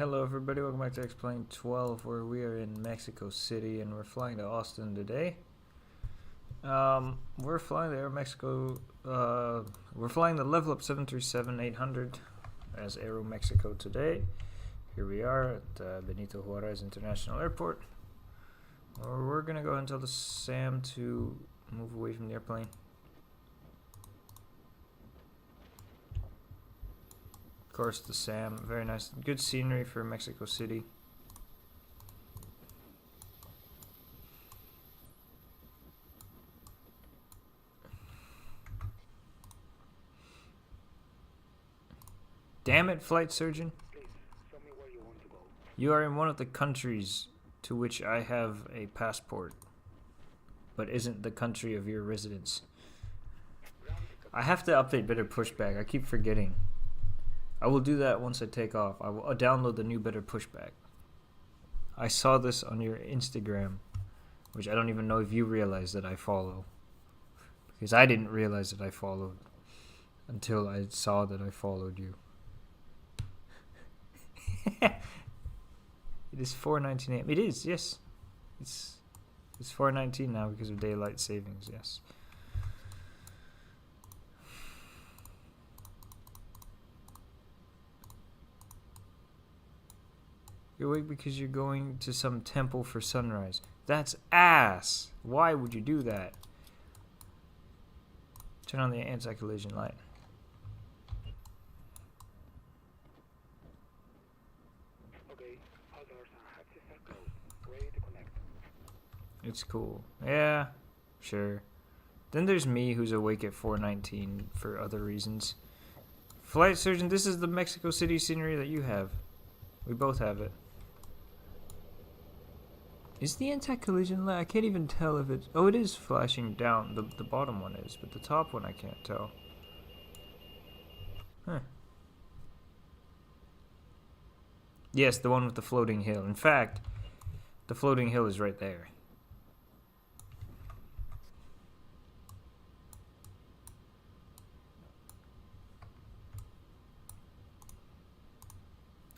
Hello everybody, welcome back to Explain 12, where we are in Mexico City and we're flying to Austin today. We're flying the Aeromexico, we're flying the LevelUp 737-800 as Aeromexico today. Here we are at Benito Juarez International Airport. We're gonna go ahead and tell the SAM to move away from the airplane. Of course, the SAM, very nice, good scenery for Mexico City. Damn it, flight surgeon. Please, show me where you want to go. You are in one of the countries to which I have a passport, but isn't the country of your residence. I have to update better pushback. I keep forgetting. I will do that once I take off. I will download the new better pushback. I saw this on your Instagram, which I don't even know if you realize that I follow. Because I didn't realize that I followed until I saw that I followed you. It is 4:19 a.m. It is, yes. It's 4:19 now because of daylight savings, yes. You're awake because you're going to some temple for sunrise. That's ass. Why would you do that? Turn on the anti-collision light. Okay, all doors and hatches are closed. Ready to connect. It's cool. Yeah, sure. Then there's me, who's awake at 4:19 for other reasons. Flight surgeon, this is the Mexico City scenery that you have. We both have it. Is the anti-collision light? I can't even tell if it's... Oh, it is flashing down. The bottom one is, but the top one I can't tell. Huh. Yes, the one with the floating hill. In fact, the floating hill is right there.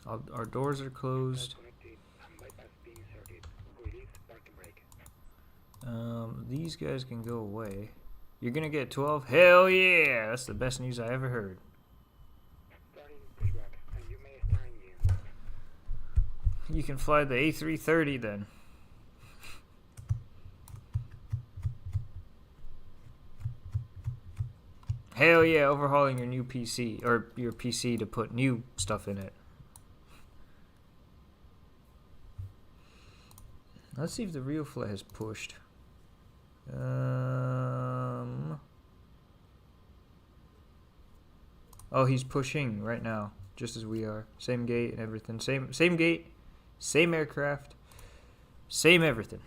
Our doors are closed. These guys can go away. You're gonna get 12? Hell yeah! That's the best news I ever heard. You can fly the A330 then. Hell yeah, overhauling your new PC, or your PC to put new stuff in it. Let's see if the real flight has pushed. Oh, he's pushing right now, just as we are. Same gate and everything. Same gate, same aircraft, same everything.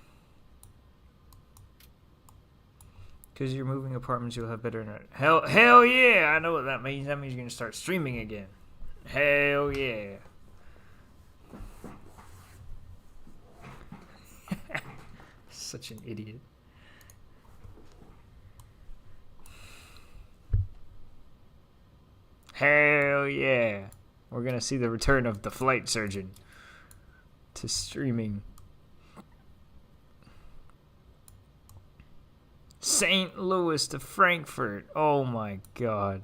Because you're moving apartments, you'll have better internet. Hell yeah! I know what that means. That means you're gonna start streaming again. Hell yeah! Such an idiot. Hell yeah. We're gonna see the return of the flight surgeon to streaming. St. Louis to Frankfurt. Oh my god.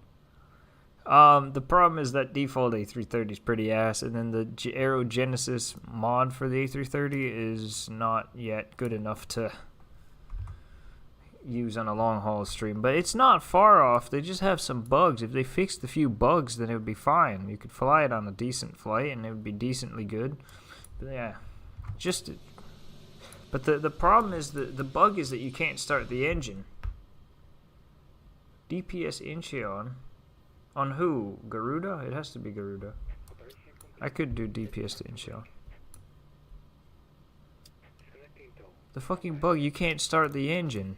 The problem is that default A330 is pretty ass, and then the Aerogenesis mod for the A330 is not yet good enough to use on a long haul stream. But it's not far off. They just have some bugs. If they fixed a few bugs, then it would be fine. You could fly it on a decent flight, and it would be decently good. But yeah, but the problem is the bug is that you can't start the engine. DPS Incheon. On who? Garuda? It has to be Garuda. I could do DPS to Incheon. The fucking bug, you can't start the engine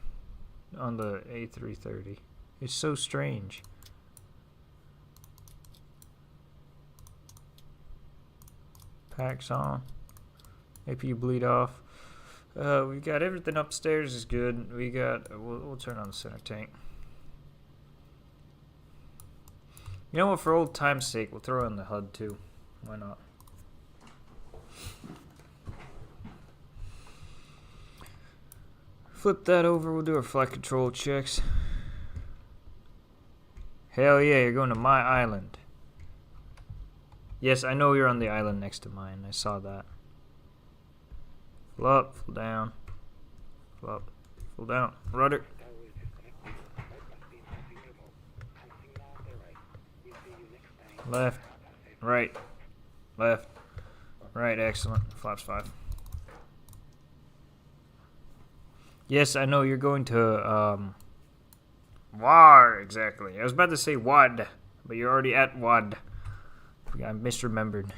on the A330. It's so strange. Packs on. APU bleed off. We got everything upstairs is good. We got... We'll turn on the center tank. You know what, for old time's sake, we'll throw in the HUD too. Why not? Flip that over. We'll do our flight control checks. Hell yeah, you're going to my island. Yes, I know you're on the island next to mine. I saw that. Full up, full down. Full up, full down. Rudder. Tower is disconnected. Bypass beam configurable. Passing now on the right. We'll see you next time. Left, right, left, right. Excellent. Flaps 5. Yes, I know you're going to, WAR, exactly. I was about to say WAD, but you're already at WAD. I misremembered.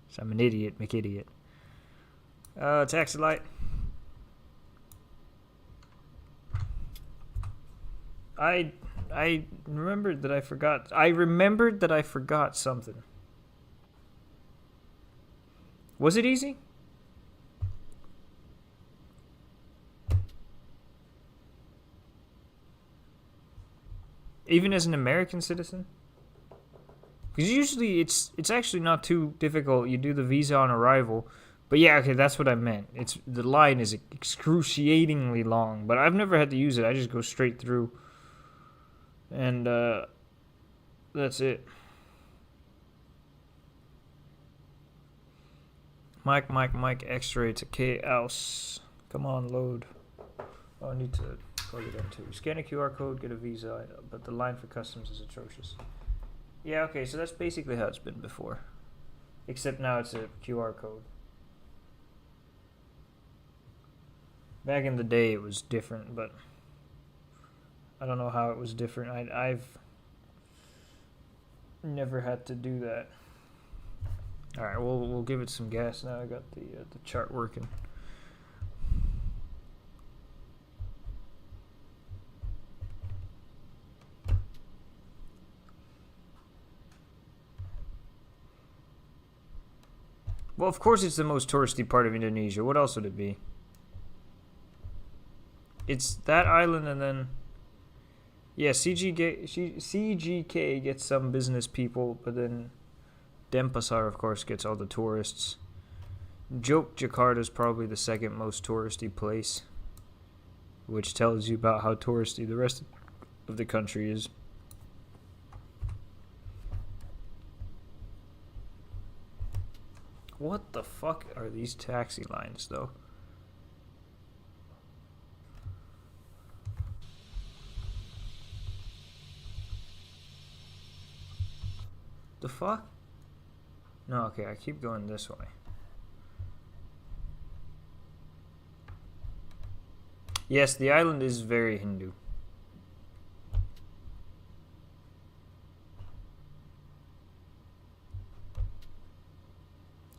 So I'm an idiot, McIdiot. Taxi light. I remembered that I forgot. I remembered that I forgot something. Was it easy? Even as an American citizen? Because usually it's actually not too difficult. You do the visa on arrival. But yeah, okay, that's what I meant. The line is excruciatingly long, but I've never had to use it. I just go straight through. And that's it. Mike, X-ray to chaos. Come on, load. Oh, I need to plug it in too. Scan a QR code, get a visa, but the line for customs is atrocious. Yeah, okay, so that's basically how it's been before. Except now it's a QR code. Back in the day it was different, but I don't know how it was different. I've never had to do that. Alright, we'll give it some gas now. I got the chart working. Well, of course it's the most touristy part of Indonesia. What else would it be? It's that island and then... Yeah, CGK gets some business people, but then Denpasar, of course, gets all the tourists. Jakarta is probably the second most touristy place, which tells you about how touristy the rest of the country is. What the fuck are these taxi lines, though? The fuck? No, okay, I keep going this way. Yes, the island is very Hindu.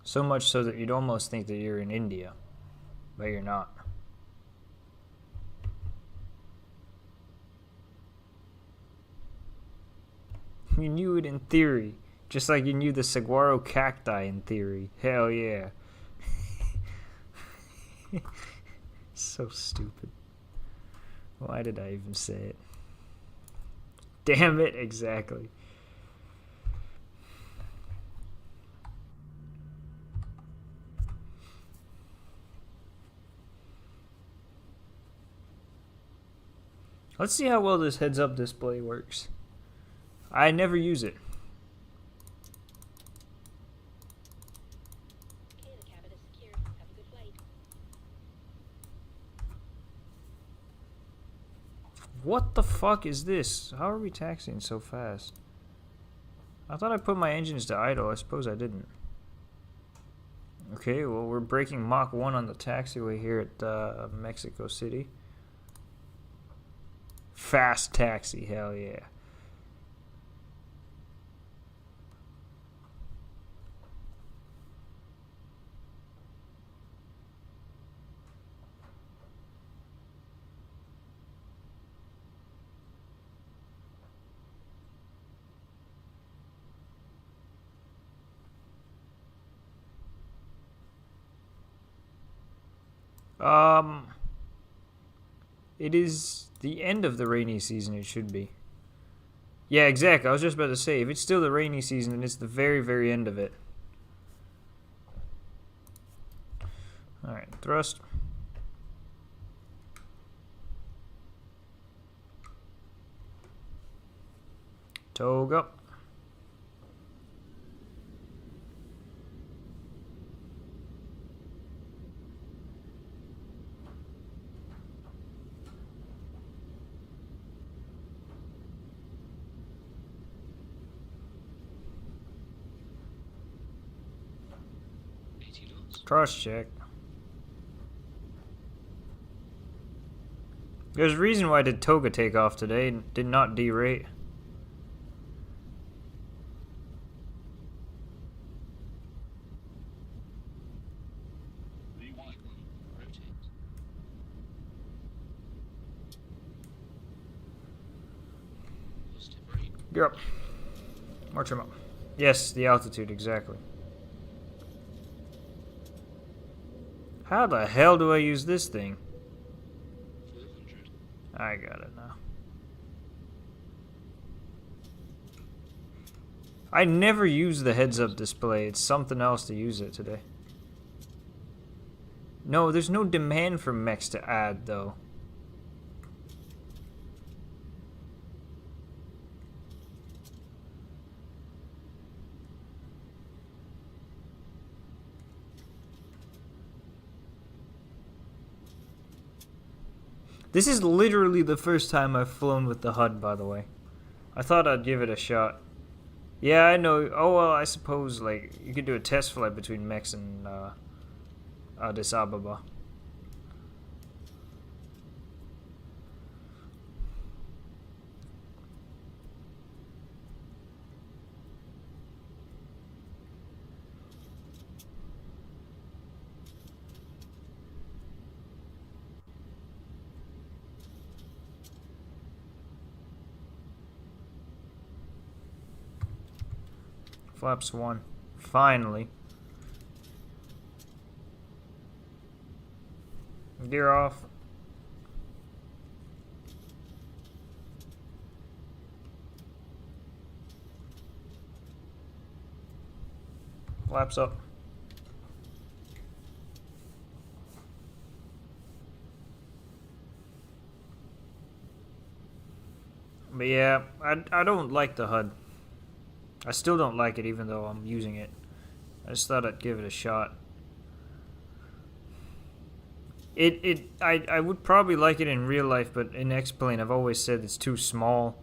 So much so that you'd almost think that you're in India, but you're not. You knew it in theory, just like you knew the saguaro cacti in theory. Hell yeah. So stupid. Why did I even say it? Damn it, exactly. Let's see how well this heads-up display works. I never use it. Okay, the cabin is secure. Have a good flight. What the fuck is this? How are we taxiing so fast? I thought I put my engines to idle. I suppose I didn't. Okay, well, we're breaking Mach 1 on the taxiway here at Mexico City. Fast taxi, hell yeah. It is the end of the rainy season, it should be. Yeah, exactly. I was just about to say, if it's still the rainy season, then it's the very, very end of it. Alright, thrust. Toga. Cross check. There's a reason why did Toga take off today and did not derate. You're up. More trim up. Yes, the altitude, exactly. How the hell do I use this thing? 400. I got it now. I never use the heads-up display. It's something else to use it today. No, there's no demand for mechs to add, though. This is literally the first time I've flown with the HUD, by the way. I thought I'd give it a shot. Yeah, I know. Oh, well, I suppose, like, you could do a test flight between Mex and Addis Ababa. Flaps 1. Finally. Gear off. Flaps up. But yeah, I don't like the HUD. I still don't like it even though I'm using it. I just thought I'd give it a shot. I would probably like it in real life, but in X-Plane I've always said it's too small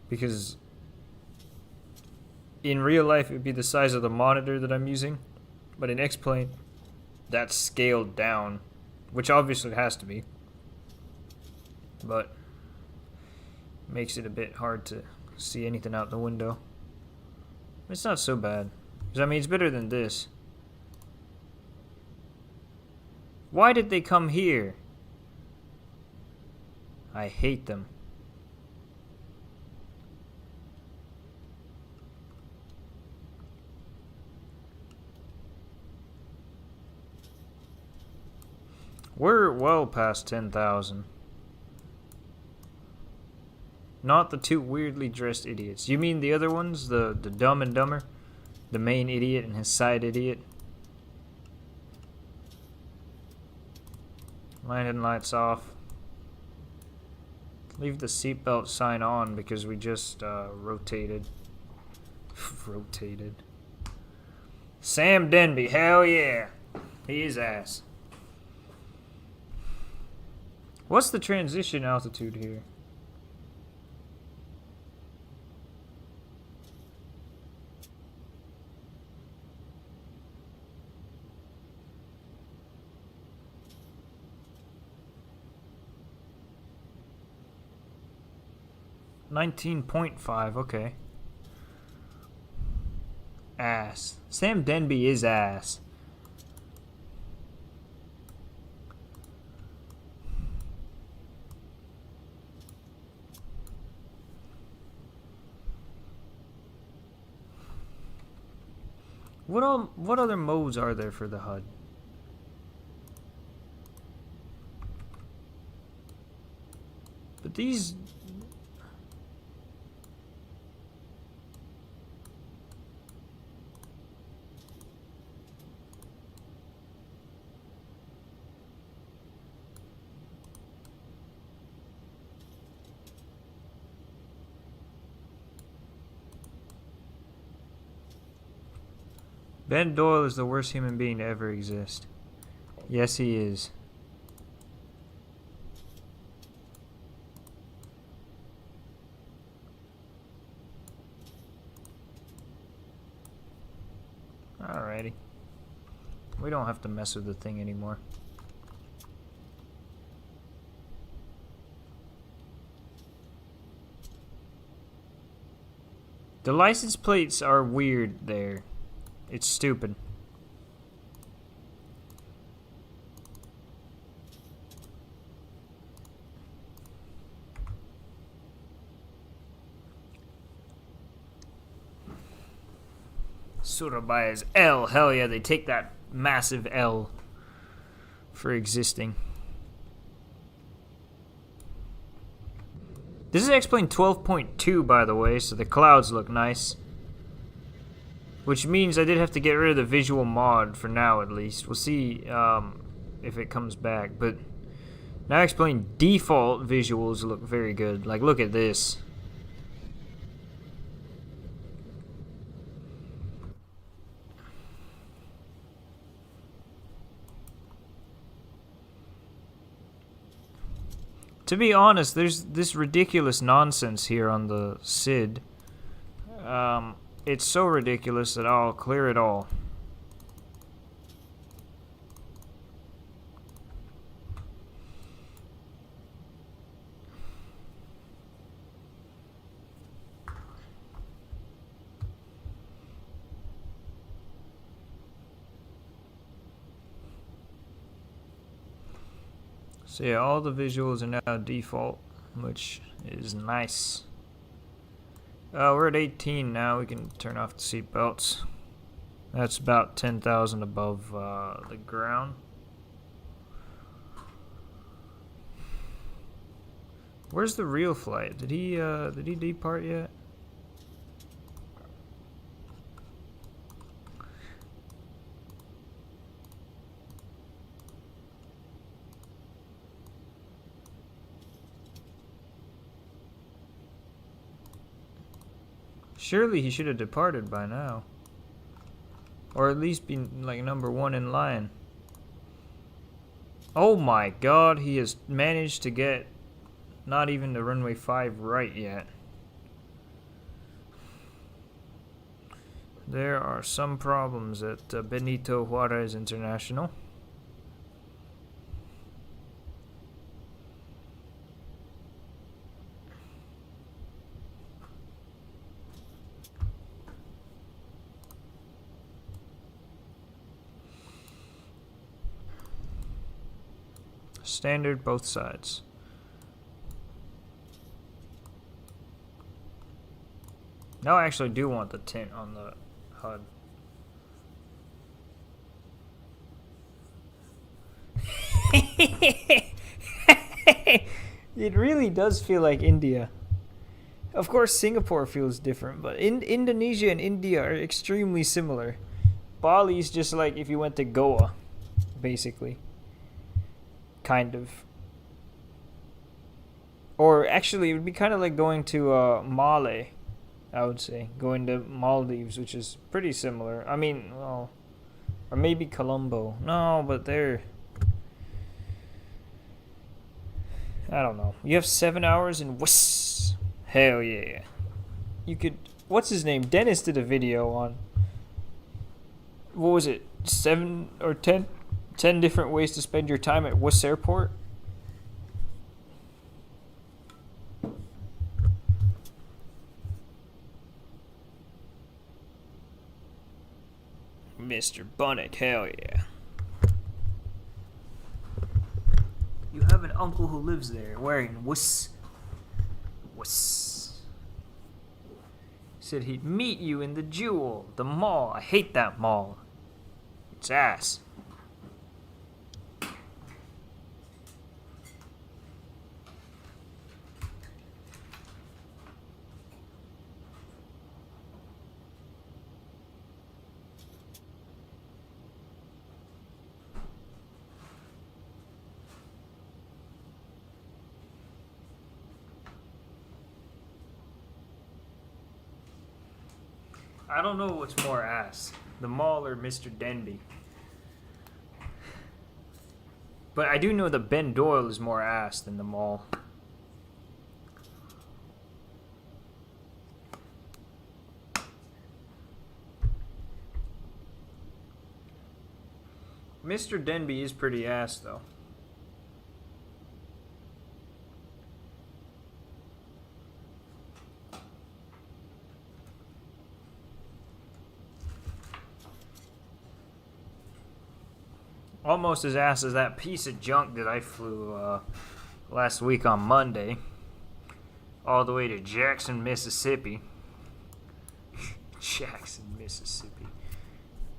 because in real life it would be the size of the monitor that I'm using, but in X-Plane that's scaled down, which obviously it has to be, but makes it a bit hard to see anything out the window. It's not so bad. Because, I mean, it's better than this. Why did they come here? I hate them. We're well past 10,000. Not the two weirdly dressed idiots. You mean the other ones? The Dumb and Dumber? The main idiot and his side idiot? Landing lights off. Leave the seatbelt sign on because we just rotated. Rotated. Sam Denby, hell yeah. He is ass. What's the transition altitude here? $19.5, okay. Ass. Sam Denby is ass. What other modes are there for the HUD? But these... Ben Doyle is the worst human being to ever exist. Yes, he is. Alrighty. We don't have to mess with the thing anymore. The license plates are weird there. It's stupid. Surabaya is L. Hell yeah, they take that massive L for existing. This is X-Plane 12.2, by the way, so the clouds look nice. Which means I did have to get rid of the visual mod for now, at least. We'll see if it comes back. But now X-Plane default visuals look very good. Like, look at this. To be honest, there's this ridiculous nonsense here on the SID. It's so ridiculous that I'll clear it all. So yeah, all the visuals are now default, which is nice. We're at 18 now. We can turn off the seat belts. That's about 10,000 above the ground. Where's the real flight? Did he depart yet? Surely he should have departed by now. Or at least be like number one in line. Oh my god, he has managed to get not even the runway 5 right yet. There are some problems at Benito Juarez International. Standard both sides. Now I actually do want the tint on the HUD. It really does feel like India. Of course, Singapore feels different, but Indonesia and India are extremely similar. Bali's just like if you went to Goa, basically. Kind of. Or actually, it would be kind of like going to Male, I would say. Going to Maldives, which is pretty similar. I mean, well, or maybe Colombo. No, but they're... I don't know. You have 7 hours in Wuss. Hell yeah. You could... What's his name? Dennis did a video on... What was it? 7 or 10 different ways to spend your time at Wuss Airport? Mr. Bunnick, hell yeah. You have an uncle who lives there wearing Wuss. Wuss. Said he'd meet you in the Jewel, the mall. I hate that mall. It's ass. I don't know what's more ass, the mall or Mr. Denby. But I do know that Ben Doyle is more ass than the mall. Mr. Denby is pretty ass, though. Almost as ass as that piece of junk that I flew last week on Monday. All the way to Jackson, Mississippi. Jackson, Mississippi.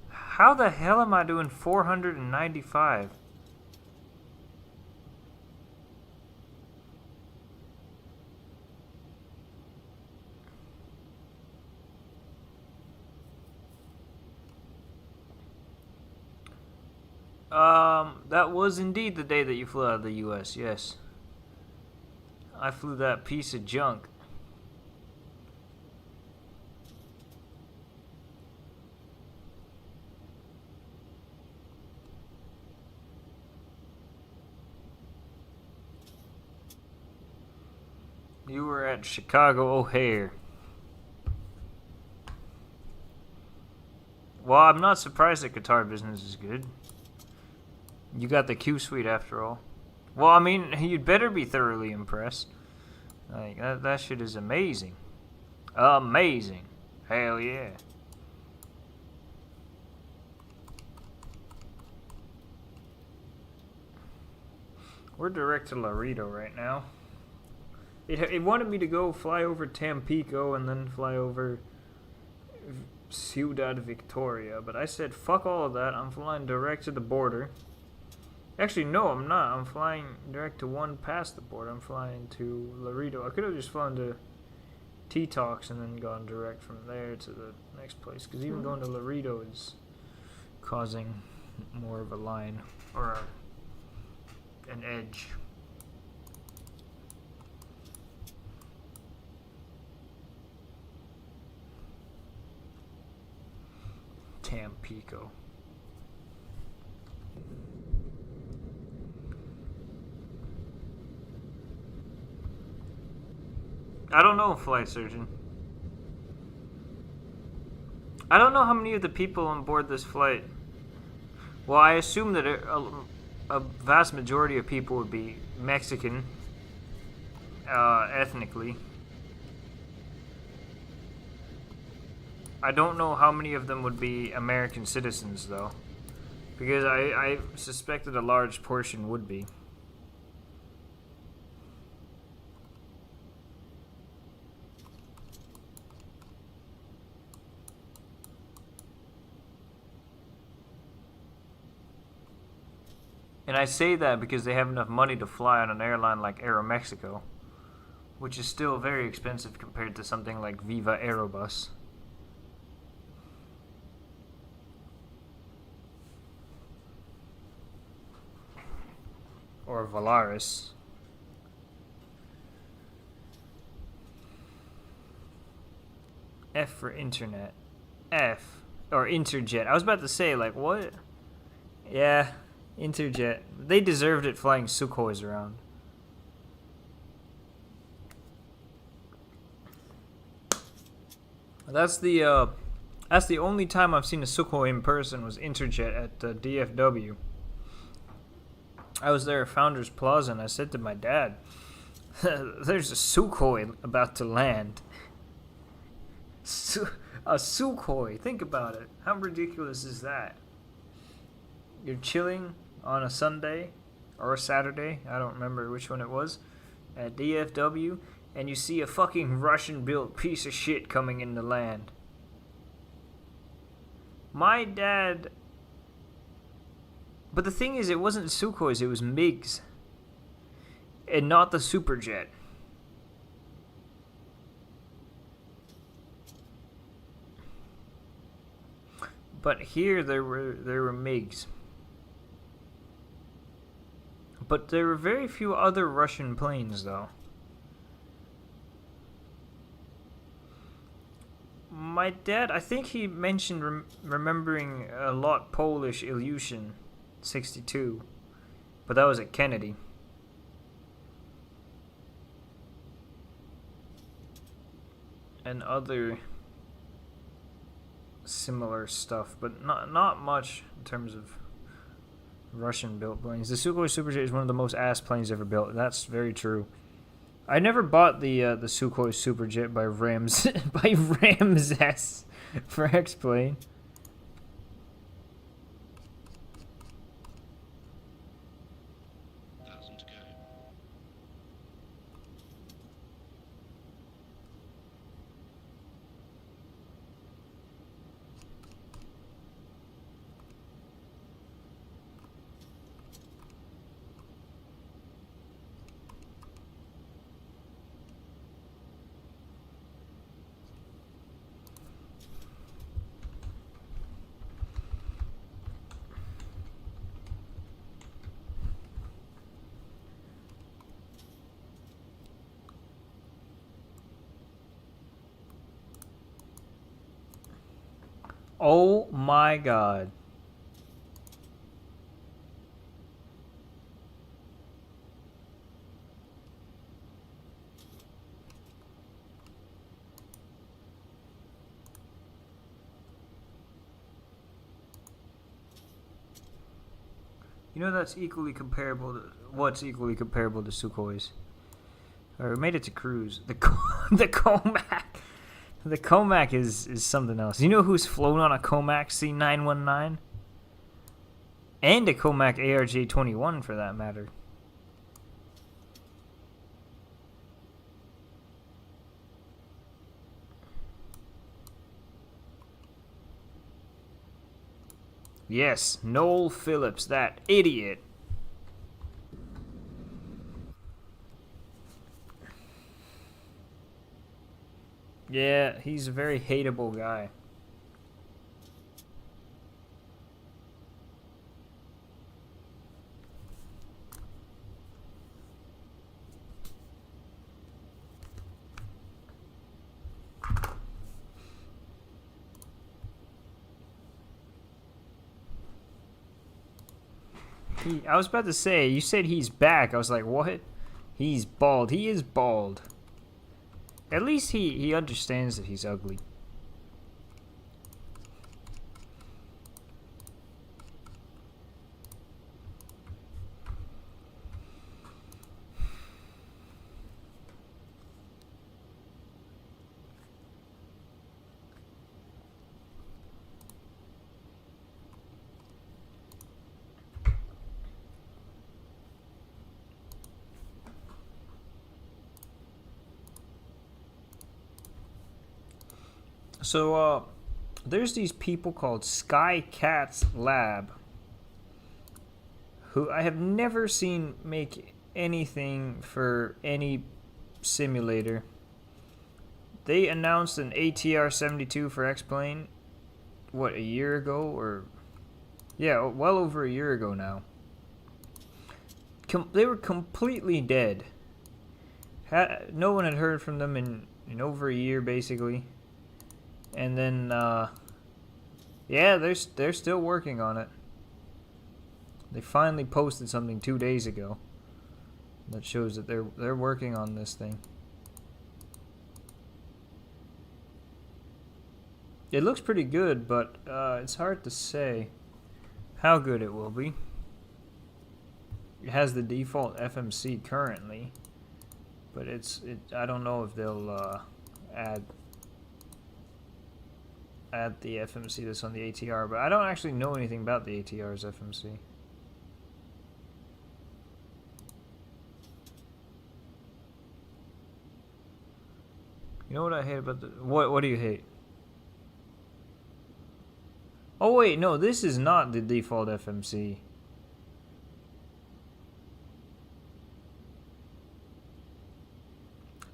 How the hell am I doing 495? That was indeed the day that you flew out of the U.S., yes. I flew that piece of junk. You were at Chicago O'Hare. Well, I'm not surprised that guitar business is good. You got the Q suite after all. Well, I mean, you'd better be thoroughly impressed. Like, that shit is amazing. Amazing. Hell yeah. We're direct to Laredo right now. It wanted me to go fly over Tampico and then fly over Ciudad Victoria, but I said fuck all of that. I'm flying direct to the border. Actually, no, I'm not. I'm flying direct to one past the border. I'm flying to Laredo. I could have just flown to T-Talks and then gone direct from there to the next place, because even going to Laredo is causing more of a line or an edge. Tampico. I don't know, flight surgeon. I don't know how many of the people on board this flight. Well, I assume that a vast majority of people would be Mexican, ethnically. I don't know how many of them would be American citizens, though, because I suspect that a large portion would be. And I say that because they have enough money to fly on an airline like Aeromexico, which is still very expensive compared to something like Viva Aerobus. Or Volaris. F for internet. F. Or Interjet. I was about to say, like, what? Yeah. Interjet. They deserved it flying Sukhois around. That's the only time I've seen a Sukhoi in person was Interjet at DFW. I was there at Founders Plaza and I said to my dad, there's a Sukhoi about to land. A Sukhoi. Think about it. How ridiculous is that? You're chilling on a Sunday or a Saturday, I don't remember which one it was, at DFW, and you see a fucking Russian-built piece of shit coming in the land. My dad... But the thing is, it wasn't Sukhois, it was MiGs. And not the Superjet. But here there were MiGs. But there were very few other Russian planes, though. My my dad, I think he mentioned remembering a lot Polish Ilyushin 62, but that was at Kennedy. And other similar stuff, but not much in terms of Russian-built planes. The Sukhoi Superjet is one of the most ass planes ever built. That's very true. I never bought the Sukhoi Superjet by Ramses for X-Plane. Thousand to go. Oh my god. You know that's equally comparable to what's equally comparable to Sukhois. Or we made it to cruise. The Comac. The Comac is something else. You know who's flown on a Comac C919? And a Comac ARJ21 for that matter. Yes, Noel Phillips, that idiot. Yeah, he's a very hateable guy. I was about to say, you said he's back. I was like, what? He's bald. He is bald. At least he understands that he's ugly. So, there's these people called Sky Cats Lab who I have never seen make anything for any simulator. They announced an ATR-72 for X-Plane, what, a year ago? Or, yeah, well over a year ago now. They were completely dead. No one had heard from them in over a year, basically. And then, yeah, they're still working on it. They finally posted something 2 days ago that shows that they're working on this thing. It looks pretty good, but it's hard to say how good it will be. It has the default FMC currently, but I don't know if they'll add the FMC that's on the ATR, but I don't actually know anything about the ATR's FMC. You know what I hate about the... What do you hate? Oh wait, no, this is not the default FMC.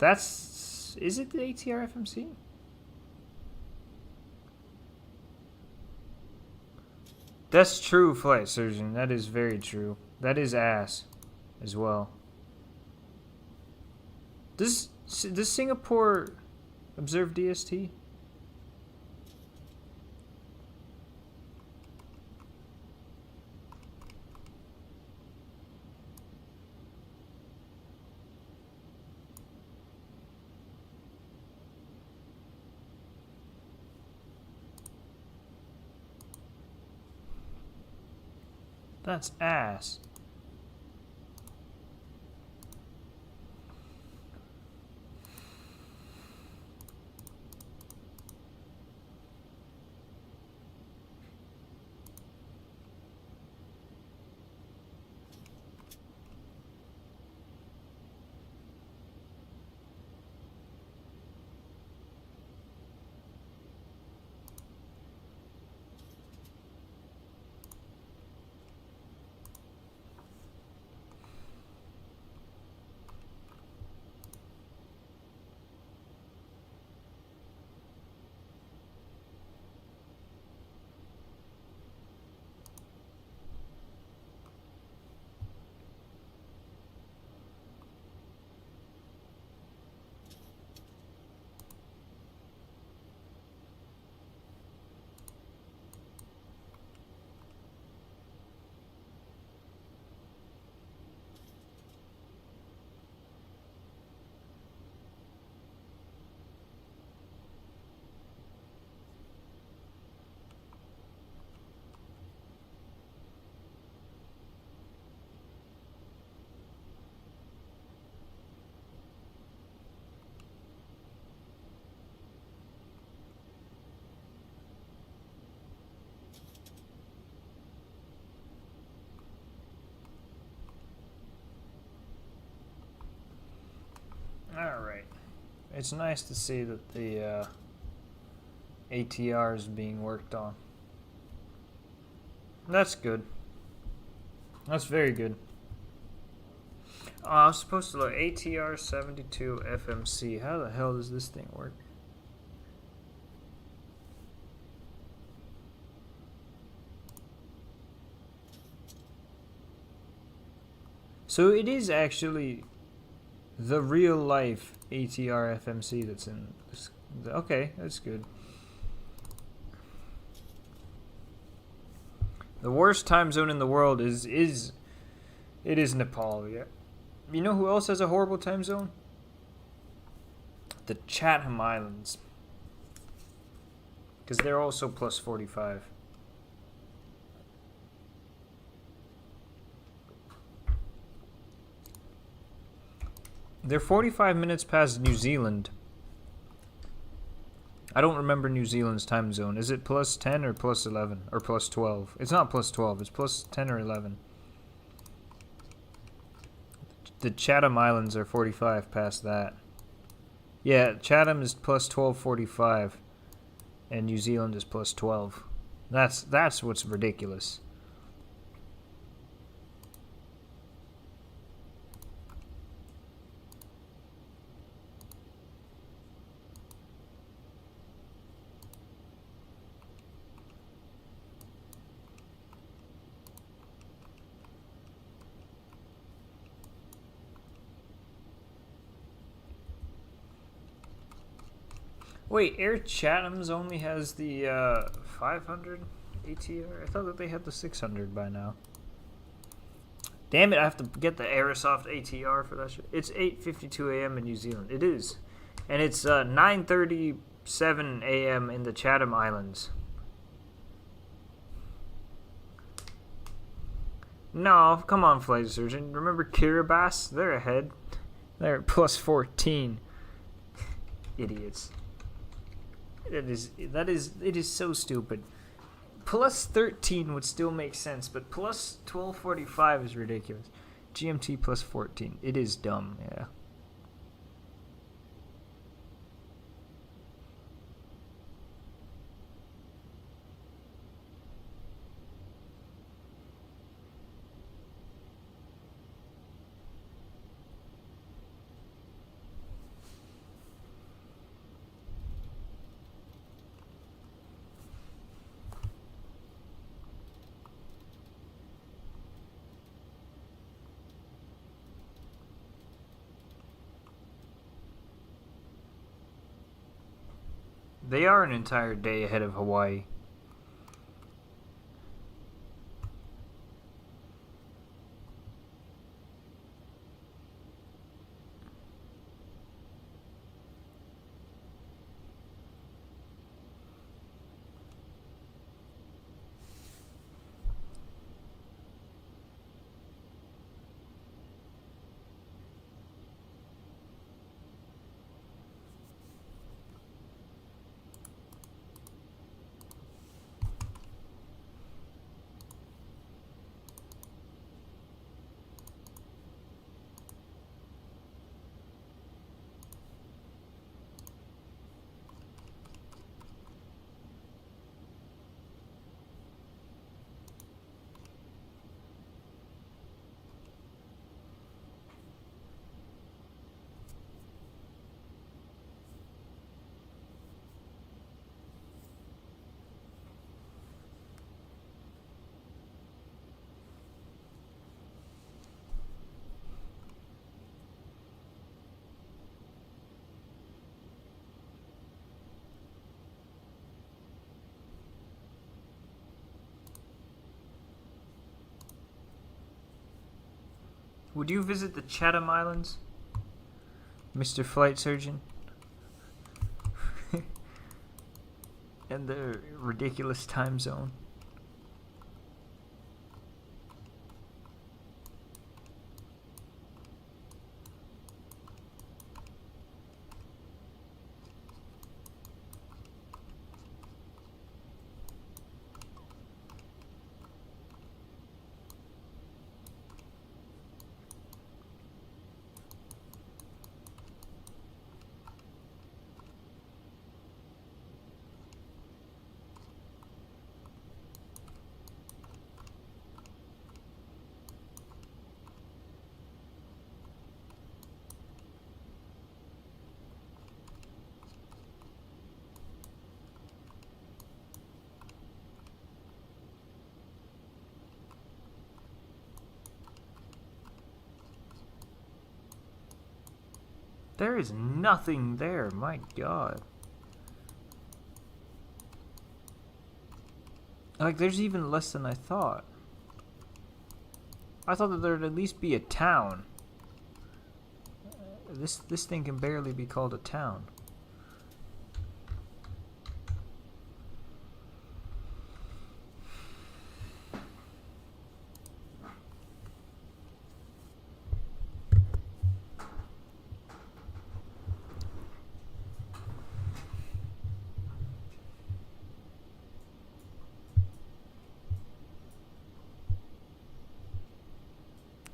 Is it the ATR FMC? That's true, Flight Surgeon. That is very true. That is ass as well. Does Singapore observe DST? That's ass. Alright. It's nice to see that the ATR is being worked on. That's good. That's very good. I was supposed to look ATR 72 FMC. How the hell does this thing work? So it is actually the real life ATR FMC that's in this. Okay, that's good. The worst time zone in the world is Nepal. Yeah. You know who else has a horrible time zone? The Chatham Islands. Because they're also plus 45. They're 45 minutes past New Zealand. I don't remember New Zealand's time zone. Is it plus 10 or plus 11? Or plus 12? It's not plus 12. It's plus 10 or 11. The Chatham Islands are 45 past that. Yeah, Chatham is plus 12:45. And New Zealand is plus 12. That's what's ridiculous. Wait, Air Chatham's only has the 500 ATR? I thought that they had the 600 by now. Damn it, I have to get the Aerosoft ATR for that shit. It's 8:52 a.m. in New Zealand. It is. And it's 9:37 a.m. in the Chatham Islands. No, come on, Flight Surgeon. Remember Kiribati? They're ahead. They're at plus 14. Idiots. It is so stupid. Plus 13 would still make sense, but plus 12:45 is ridiculous. GMT plus 14. It is dumb, yeah. They are an entire day ahead of Hawaii. Would you visit the Chatham Islands, Mr. Flight Surgeon? And the ridiculous time zone. There is nothing there, my god. Like, there's even less than I thought. I thought that there'd at least be a town. This thing can barely be called a town.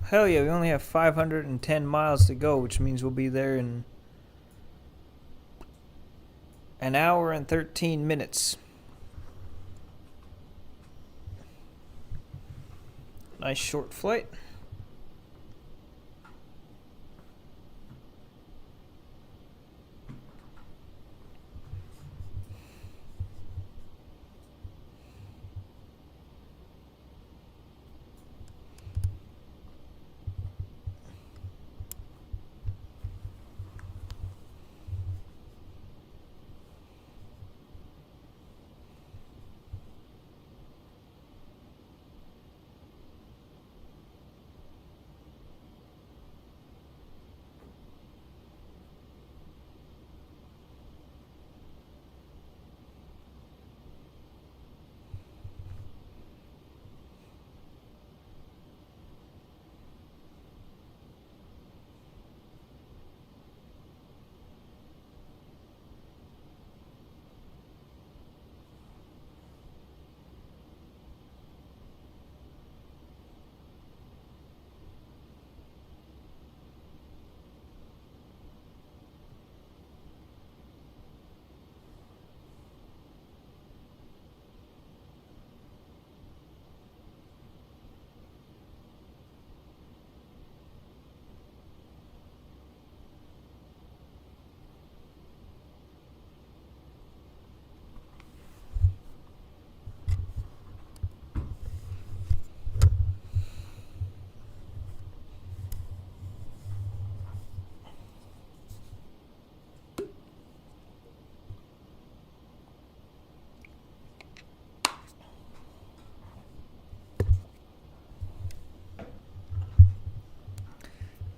Hell yeah, we only have 510 miles to go, which means we'll be there in an hour and 13 minutes. Nice short flight.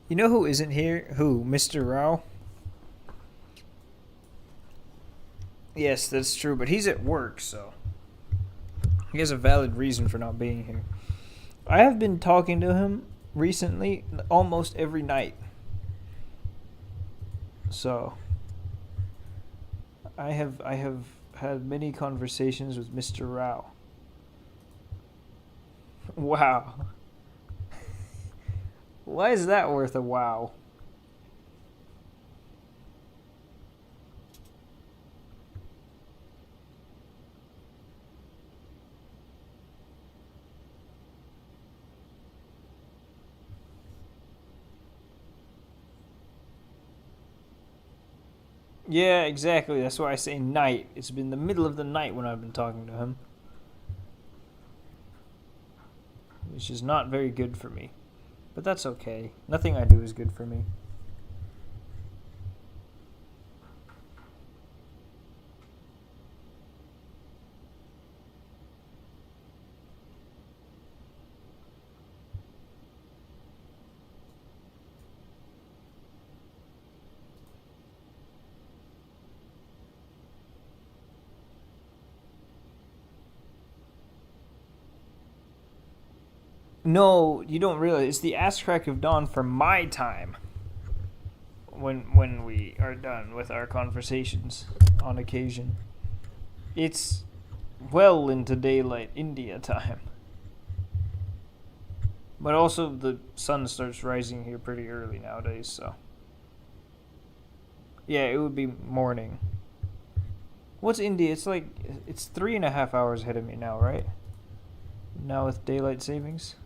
You know who isn't here? Who? Mr. Rao? Yes, that's true, but he's at work, so he has a valid reason for not being here. I have been talking to him recently almost every night. So I have had many conversations with Mr. Rao. Wow. Why is that worth a wow? Yeah, exactly. That's why I say night. It's been the middle of the night when I've been talking to him. Which is not very good for me. But that's okay. Nothing I do is good for me. No, you don't realize it's the ass crack of dawn for my time. When we are done with our conversations on occasion, it's well into daylight India time. But also the sun starts rising here pretty early nowadays, so yeah, it would be morning. What's India? It's like it's 3.5 hours ahead of me now, right? Now with daylight savings.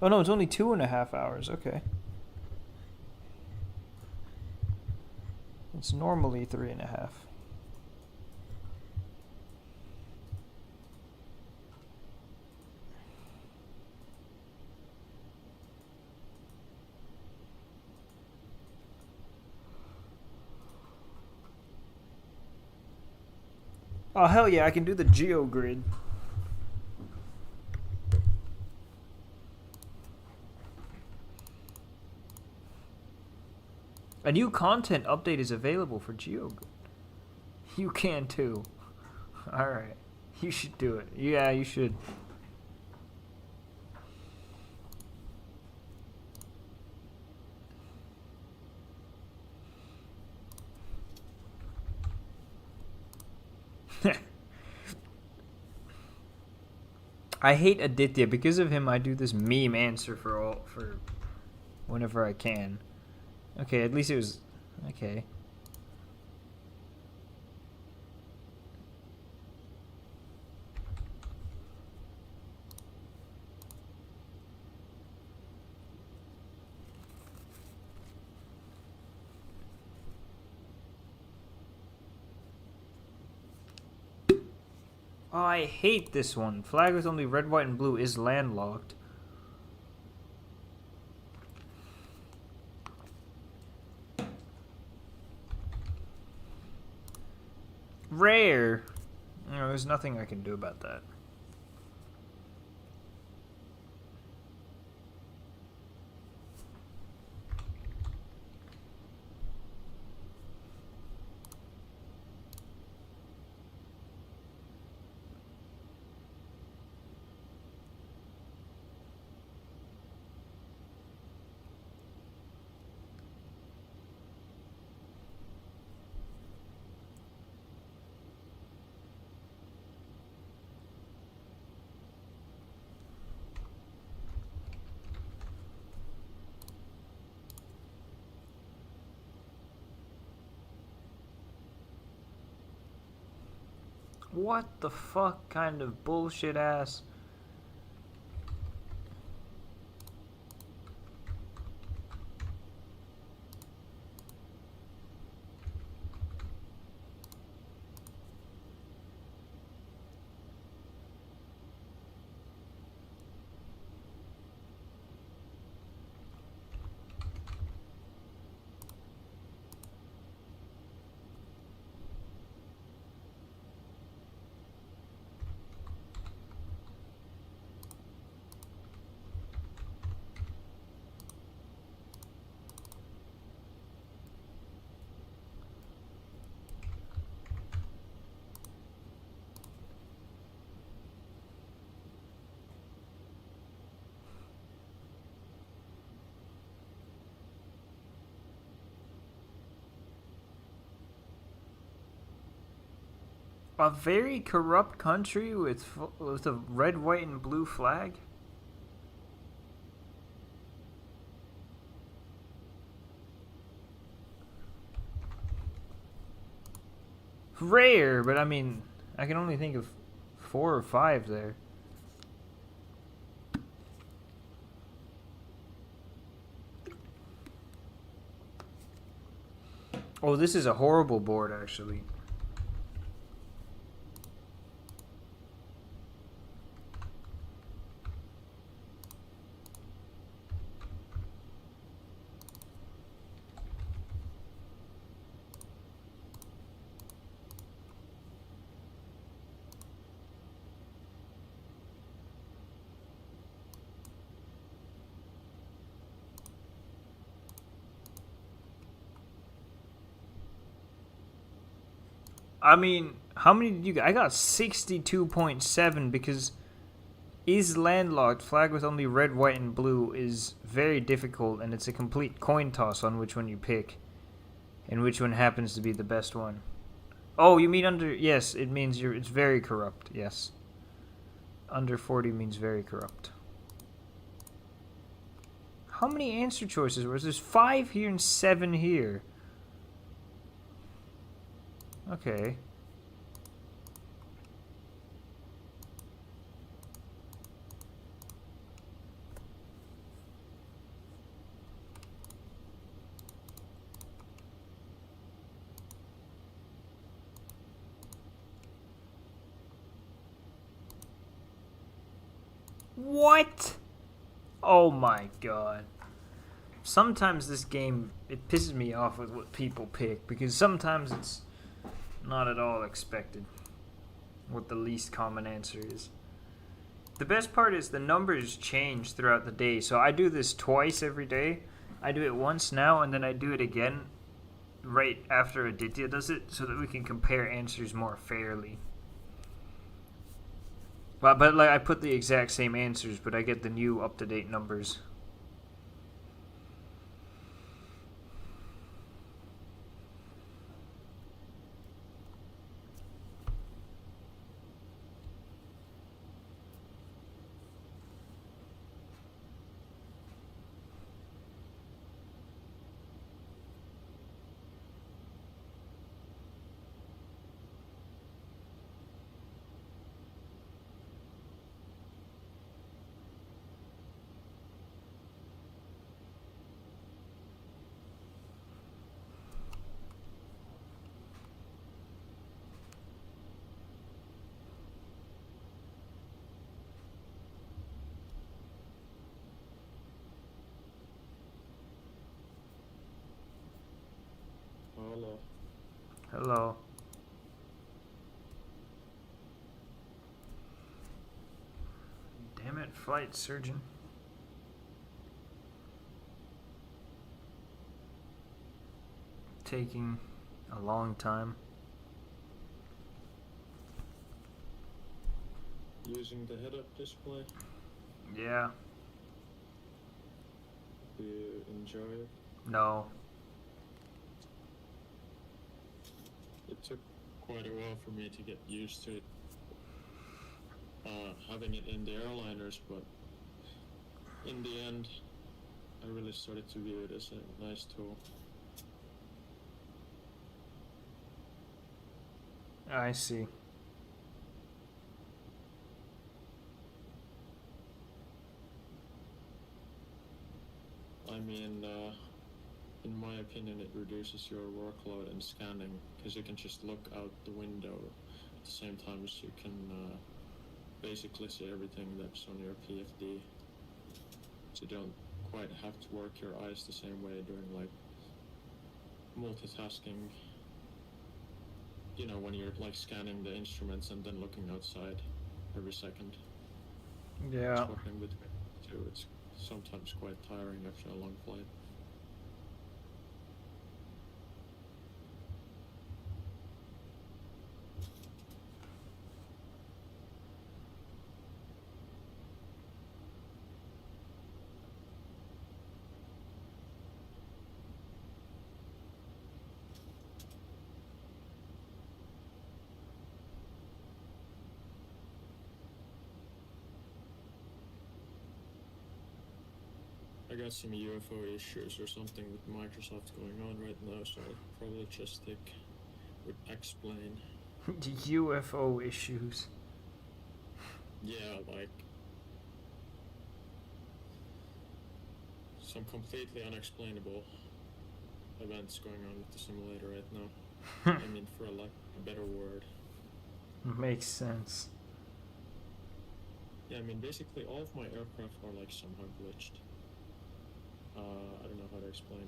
Oh no, it's only 2.5 hours. Okay. It's normally 3.5. Oh hell yeah, I can do the GeoGrid. A new content update is available for GeoGrid. You can too. Alright. You should do it. Yeah, you should. I hate Aditya. Because of him, I do this meme answer for whenever I can. Okay, at least it was okay. Oh, I hate this one. Flag with only red, white, and blue is landlocked. Rare. No, there's nothing I can do about that. What the fuck kind of bullshit ass? A very corrupt country with a red, white, and blue flag? Rare, but I mean, I can only think of 4 or 5 there. Oh, this is a horrible board, actually. I mean, how many did you get? I got 62.7 because is landlocked, flag with only red, white, and blue is very difficult, and it's a complete coin toss on which one you pick and which one happens to be the best one. Oh, you mean under... Yes, it means it's very corrupt, yes. Under 40 means very corrupt. How many answer choices were there? There's 5 here and 7 here. Okay. What? Oh my god. Sometimes this game, it pisses me off with what people pick, because sometimes it's not at all expected what the least common answer is. The best part is the numbers change throughout the day, so I do this twice every day. I do it once now, and then I do it again right after Aditya does it, so that we can compare answers more fairly. But like I put the exact same answers, but I get the new up-to-date numbers. Hello. Hello. Damn it, flight surgeon. Taking a long time. Using the head-up display, Yeah. do you enjoy it? No. It took quite a while for me to get used to it, having it in the airliners, but in the end, I really started to view it as a nice tool. I see. I mean, in my opinion, it reduces your workload in scanning, because you can just look out the window at the same time as you can basically see everything that's on your PFD. So you don't quite have to work your eyes the same way during like multitasking. You know, when you're like scanning the instruments and then looking outside every second. Yeah. Swapping between the two, it's sometimes quite tiring after a long flight. I got some UFO issues or something with Microsoft going on right now, so I'll probably just stick with explain. UFO issues. Yeah, like some completely unexplainable events going on with the simulator right now. I mean, for a lack of a better word. Makes sense. Yeah, I mean, basically all of my aircraft are like somehow glitched. I don't know how to explain.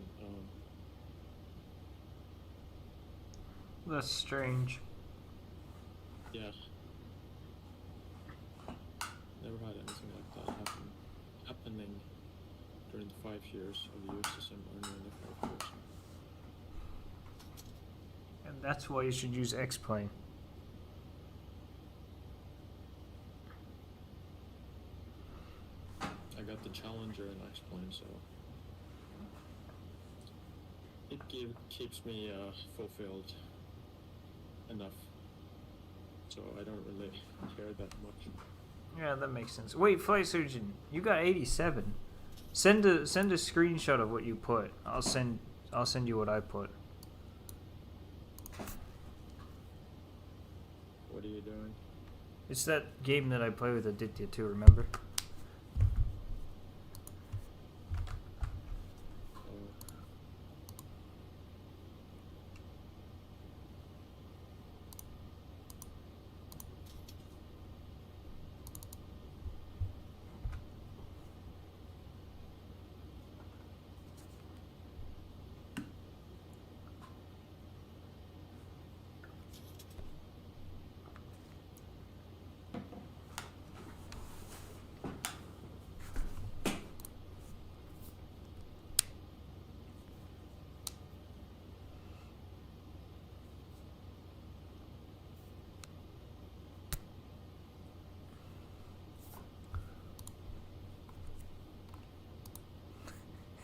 That's strange. Yeah. Never had anything like that happening during the 5 years of use the same army in the 5 years. And That's why you should use X-Plane. I got the Challenger and X-Plane, so it keeps me fulfilled enough. So I don't really care that much. Yeah, that makes sense. Wait, Flight Surgeon, you got 87. Send a screenshot of what you put. I'll send you what I put. What are you doing? It's that game that I play with Aditya too, remember?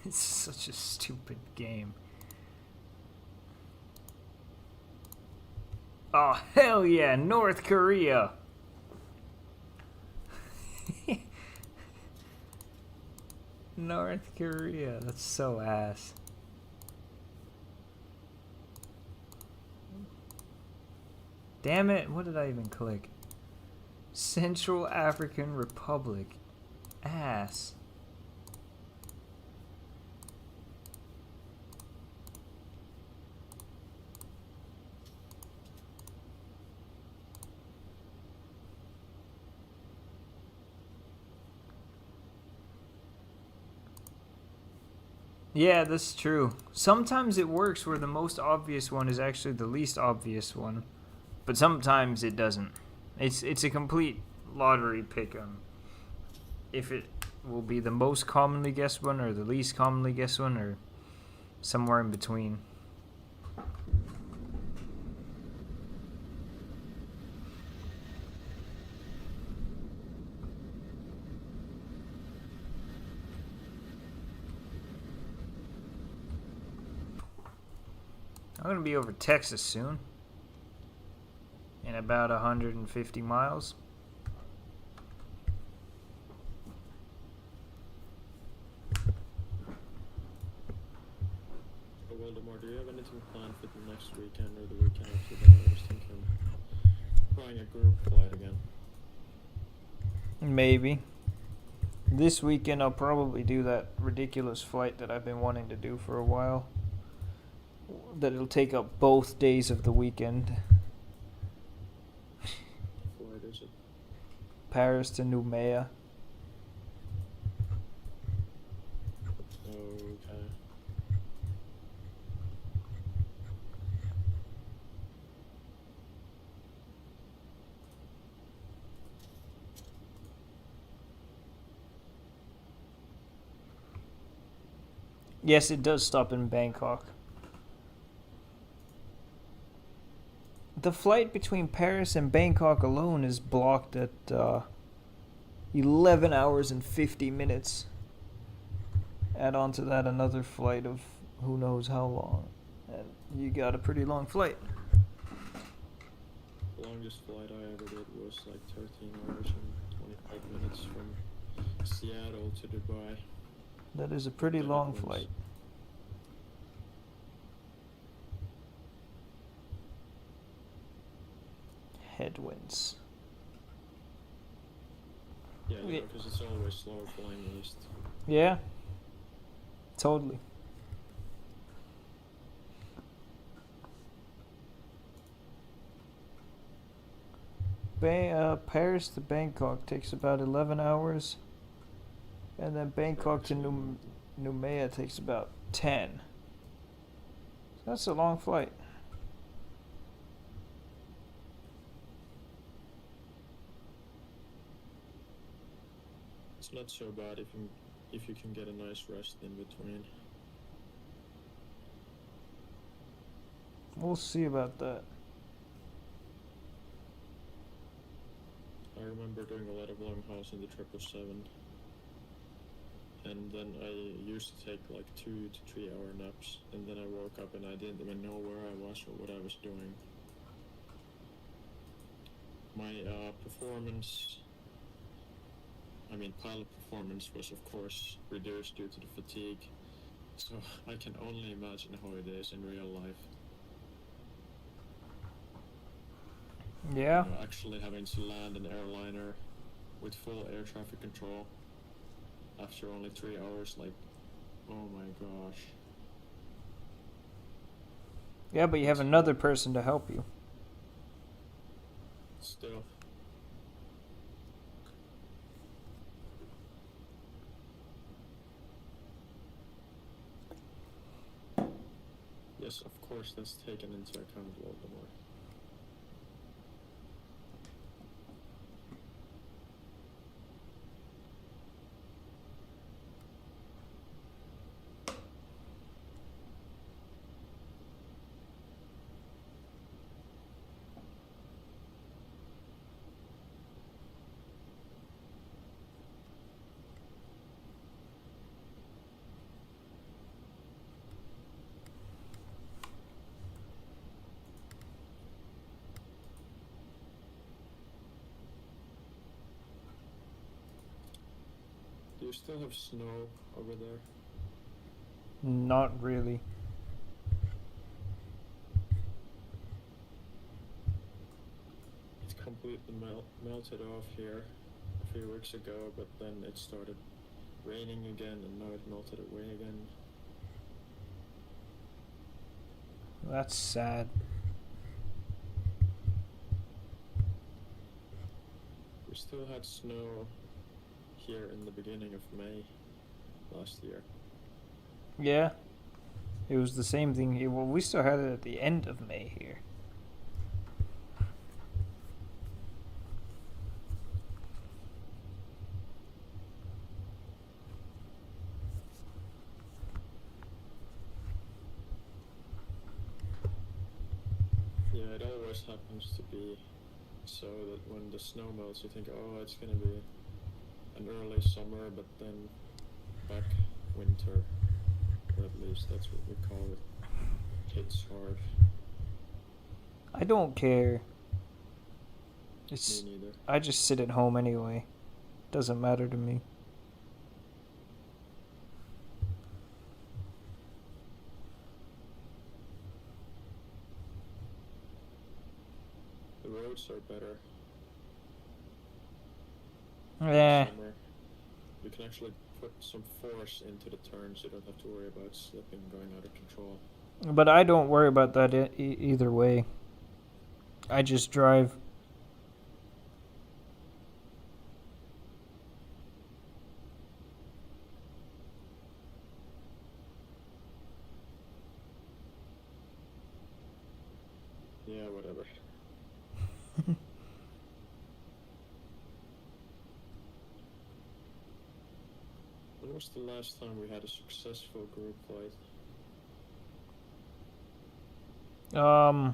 It's such a stupid game. Oh, hell yeah, North Korea! North Korea, that's so ass. Damn it, what did I even click? Central African Republic. Ass. Yeah, that's true. Sometimes it works where the most obvious one is actually the least obvious one, but sometimes it doesn't. It's a complete lottery pick if it will be the most commonly guessed one or the least commonly guessed one or somewhere in between. I'm going to be over Texas soon. In about 150 miles. So Voldemort, do you have anything planned for the next weekend or the weekend after that? I was thinking trying a group flight again. Maybe. This weekend I'll probably do that ridiculous flight that I've been wanting to do for a while. That it'll take up both days of the weekend. What is it? Paris to Noumea. Okay. Yes, it does stop in Bangkok. The flight between Paris and Bangkok alone is blocked at 11 hours and 50 minutes. Add on to that another flight of who knows how long. And you got a pretty long flight. The longest flight I ever did was like 13 hours and 25 minutes from Seattle to Dubai. That is a pretty long flight. Headwinds. Yeah, because it's always slower flying east. Yeah. Totally. Paris to Bangkok takes about 11 hours. And then Bangkok to Noumea takes about 10. So that's a long flight. It's not so bad if you can get a nice rest in between. We'll see about that. I remember doing a lot of long hauls in the 777, and then I used to take like 2 to 3 hour naps, and then I woke up and I didn't even know where I was or what I was doing. My performance, I mean pilot performance, was of course reduced due to the fatigue, so I can only imagine how it is in real life. Yeah. You know, actually having to land an airliner with full air traffic control after only 3 hours, like, oh my gosh. Yeah, but you have another person to help you. Still. Yes, of course, that's taken into account a little bit more. Do you still have snow over there? Not really. It's completely melted off here a few weeks ago, but then it started raining again, and now it melted away again. That's sad. We still had snow here in the beginning of May last year. Yeah. It was the same thing here. Well, we still had it at the end of May here. Yeah, it always happens to be so that when the snow melts, you think, oh, it's gonna be an early summer, but then back winter, or at least that's what we call it, hits hard. I don't care. Me It's neither. I just sit at home anyway. Doesn't matter to me. The roads are better Yeah. in summer. You can actually put some force into the turns. You don't have to worry about slipping, going out of control. But I don't worry about that either way. I just drive. Yeah, whatever. When was the last time we had a successful group flight? I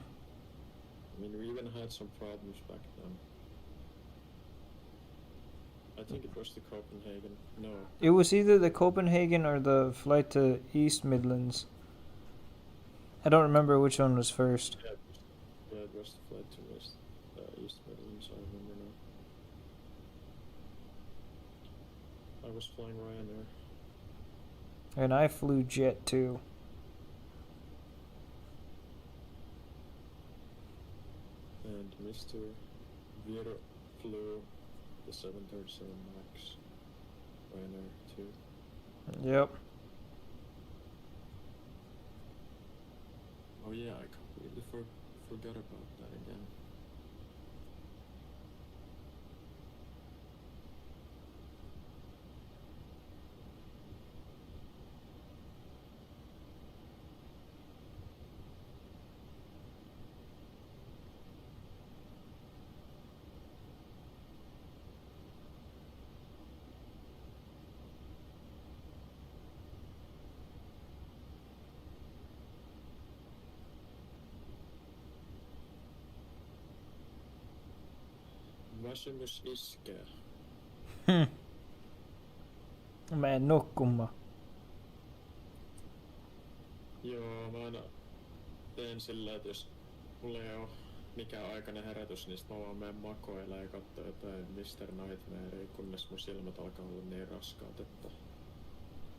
mean, we even had some problems back then. I think it was the Copenhagen. No. It was either the Copenhagen or the flight to East Midlands. I don't remember which one was first. Yeah, it was the flight to East Midlands, I remember now. I was flying Ryanair. And I flew jet too. And Mr. Vieira flew the 737 MAX Ryanair too. Yep. Oh yeah, I completely forgot about that again. Väsymys iskee. Mä en nukkumaan. Joo, mä aina teen sillä, että jos mulla ei oo mikään aikainen herätys, niin sit mä vaan menen makoilemaan ja katsoo jotain Mr. Nightmarea, kunnes mun silmät alkaa olla niin raskaat, että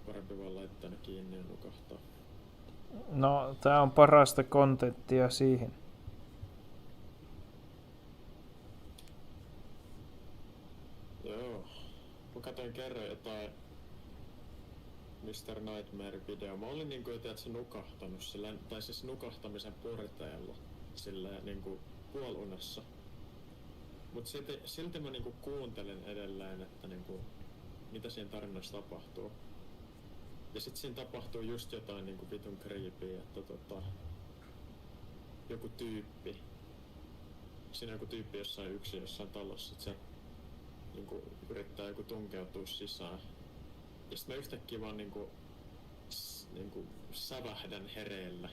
parempi vaan laittaa ne kiinni ja nukahtaa. No, tää on parasta kontenttia siihen. Joo. Mä katsoin kerran jotain Mr. Nightmare-video. Mä olin niinku, että se nukahtanut sillä, tai siis nukahtamisen porteella sillä niinku puolunessa. Mut silti mä niinku kuuntelin edelleen, että niinku, mitä siinä tarinassa tapahtuu. Ja sit siinä tapahtuu just jotain niinku vitun creepyä, että joku tyyppi. Siinä on joku tyyppi jossain yksin jossain talossa, että se niinku yrittää joku tunkeutua sisään. Ja sit mä yhtäkkiä vaan niinku sävähdän hereillä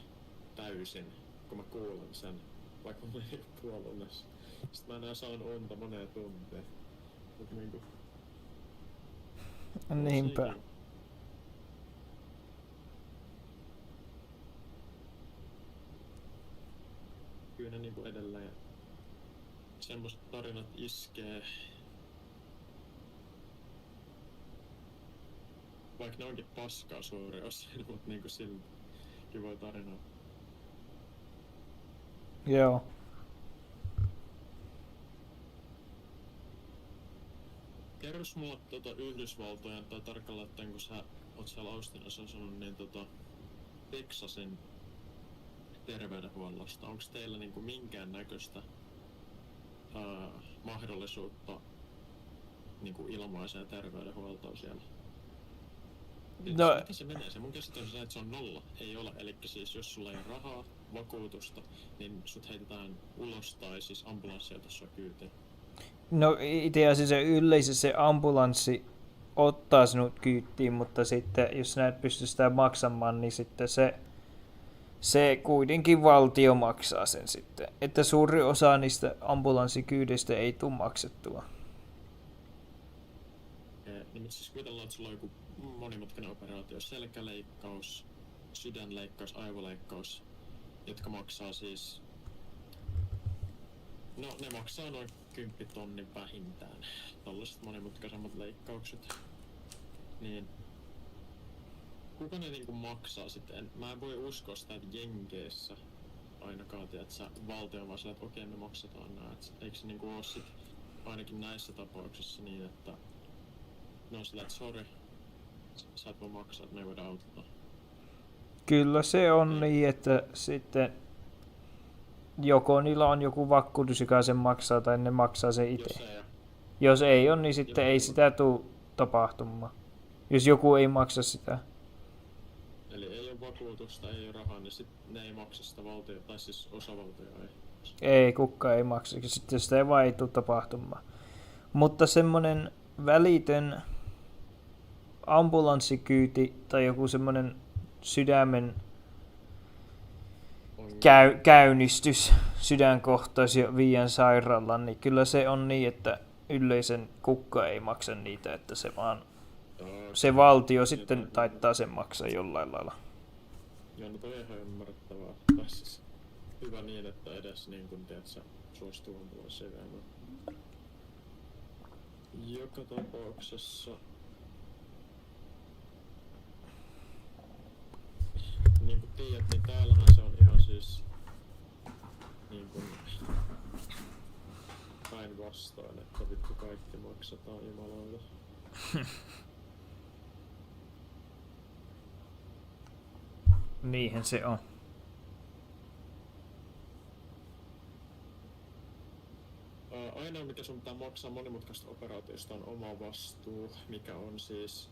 täysin, kun mä kuulen sen, vaikka mä olin puolunnes. Sit mä enää saan unta moneen tunteen. Mut niinku... Niinpä. Kyllä ne niinku edelleen semmoset tarinat iskee. Vaikka ne onkin paskaa suuri osa, mut niinku silti kivoja tarinoita. Joo. Kerros mulle Yhdysvaltojen, tai tarkalleen ottaen kun sä oot siellä Austinassa asunut, niin Texasin terveydenhuollosta. Onks teillä niinku minkään näköistä mahdollisuutta niinku ilmaiseen terveydenhuoltoon siellä? No, Miten se menee? Se mun käsitys on se, että se on nolla. Ei ole. Elikkä siis jos sulla ei ole rahaa, vakuutusta, niin sut heitetään ulos tai siis ambulanssi ei ota sua kyytiin. no itse asiassa yleensä se ambulanssi ottaa sinut kyytiin, mutta sitten jos sä et pysty sitä maksamaan, niin sitten se kuitenkin valtio maksaa sen sitten. Että suuri osa niistä ambulanssikyydeistä ei tule maksettua. Niin siis kuvitellaan, että sulla on joku monimutkainen operaatio, selkäleikkaus, sydänleikkaus, aivoleikkaus, jotka maksaa siis... No, ne maksaa noin 10 000 vähintään, tollaset monimutkaisemmat leikkaukset. Niin... Kuka ne niinku maksaa sitten? Mä en voi uskoa sitä, että Jenkeissä ainakaan, että sä valtio vaan sillä, että okei, me maksataan nää. Eikö se niinku oo sit ainakin näissä tapauksissa niin, että no sillä, että sori, sä et voi maksaa, että me ei voida auttaa. Kyllä se on niin, että sitten joko niillä on joku vakuutus, joka sen maksaa, tai ne maksaa sen itse. Jos ei ole, niin sitten ei sitä tule tapahtumaan. Jos joku ei maksa sitä. Eli ei ole vakuutusta, ei ole rahaa, niin sitten ne ei maksa sitä valtio, tai siis osavaltio ei. Ei, kukaan ei maksa. Sitten sitä ei vaan ei tule tapahtumaan. Mutta semmonen välitön ambulanssikyyti tai joku semmonen sydämen käynnistys, sydänkohtaus ja viiän sairaalaan, niin kyllä se on niin, että yleisen kukka ei maksa niitä, että se vaan se valtio sitten taittaa sen maksaa jollain lailla. Joo, no toi on ihan ymmärrettävää. Tai siis hyvä niin, että edes niin kun tiedät sä suostuu ambulanssiin viemään. Joka tapauksessa... Niin kuin tiedät, niin täällähän se on ihan siis... Niin kuin... päinvastoin, että vittu kaikki maksataan jumalauta. Niinhän se on. Ainoa mikä sun pitää maksaa monimutkaisesta operaatiosta on oma vastuu, mikä on siis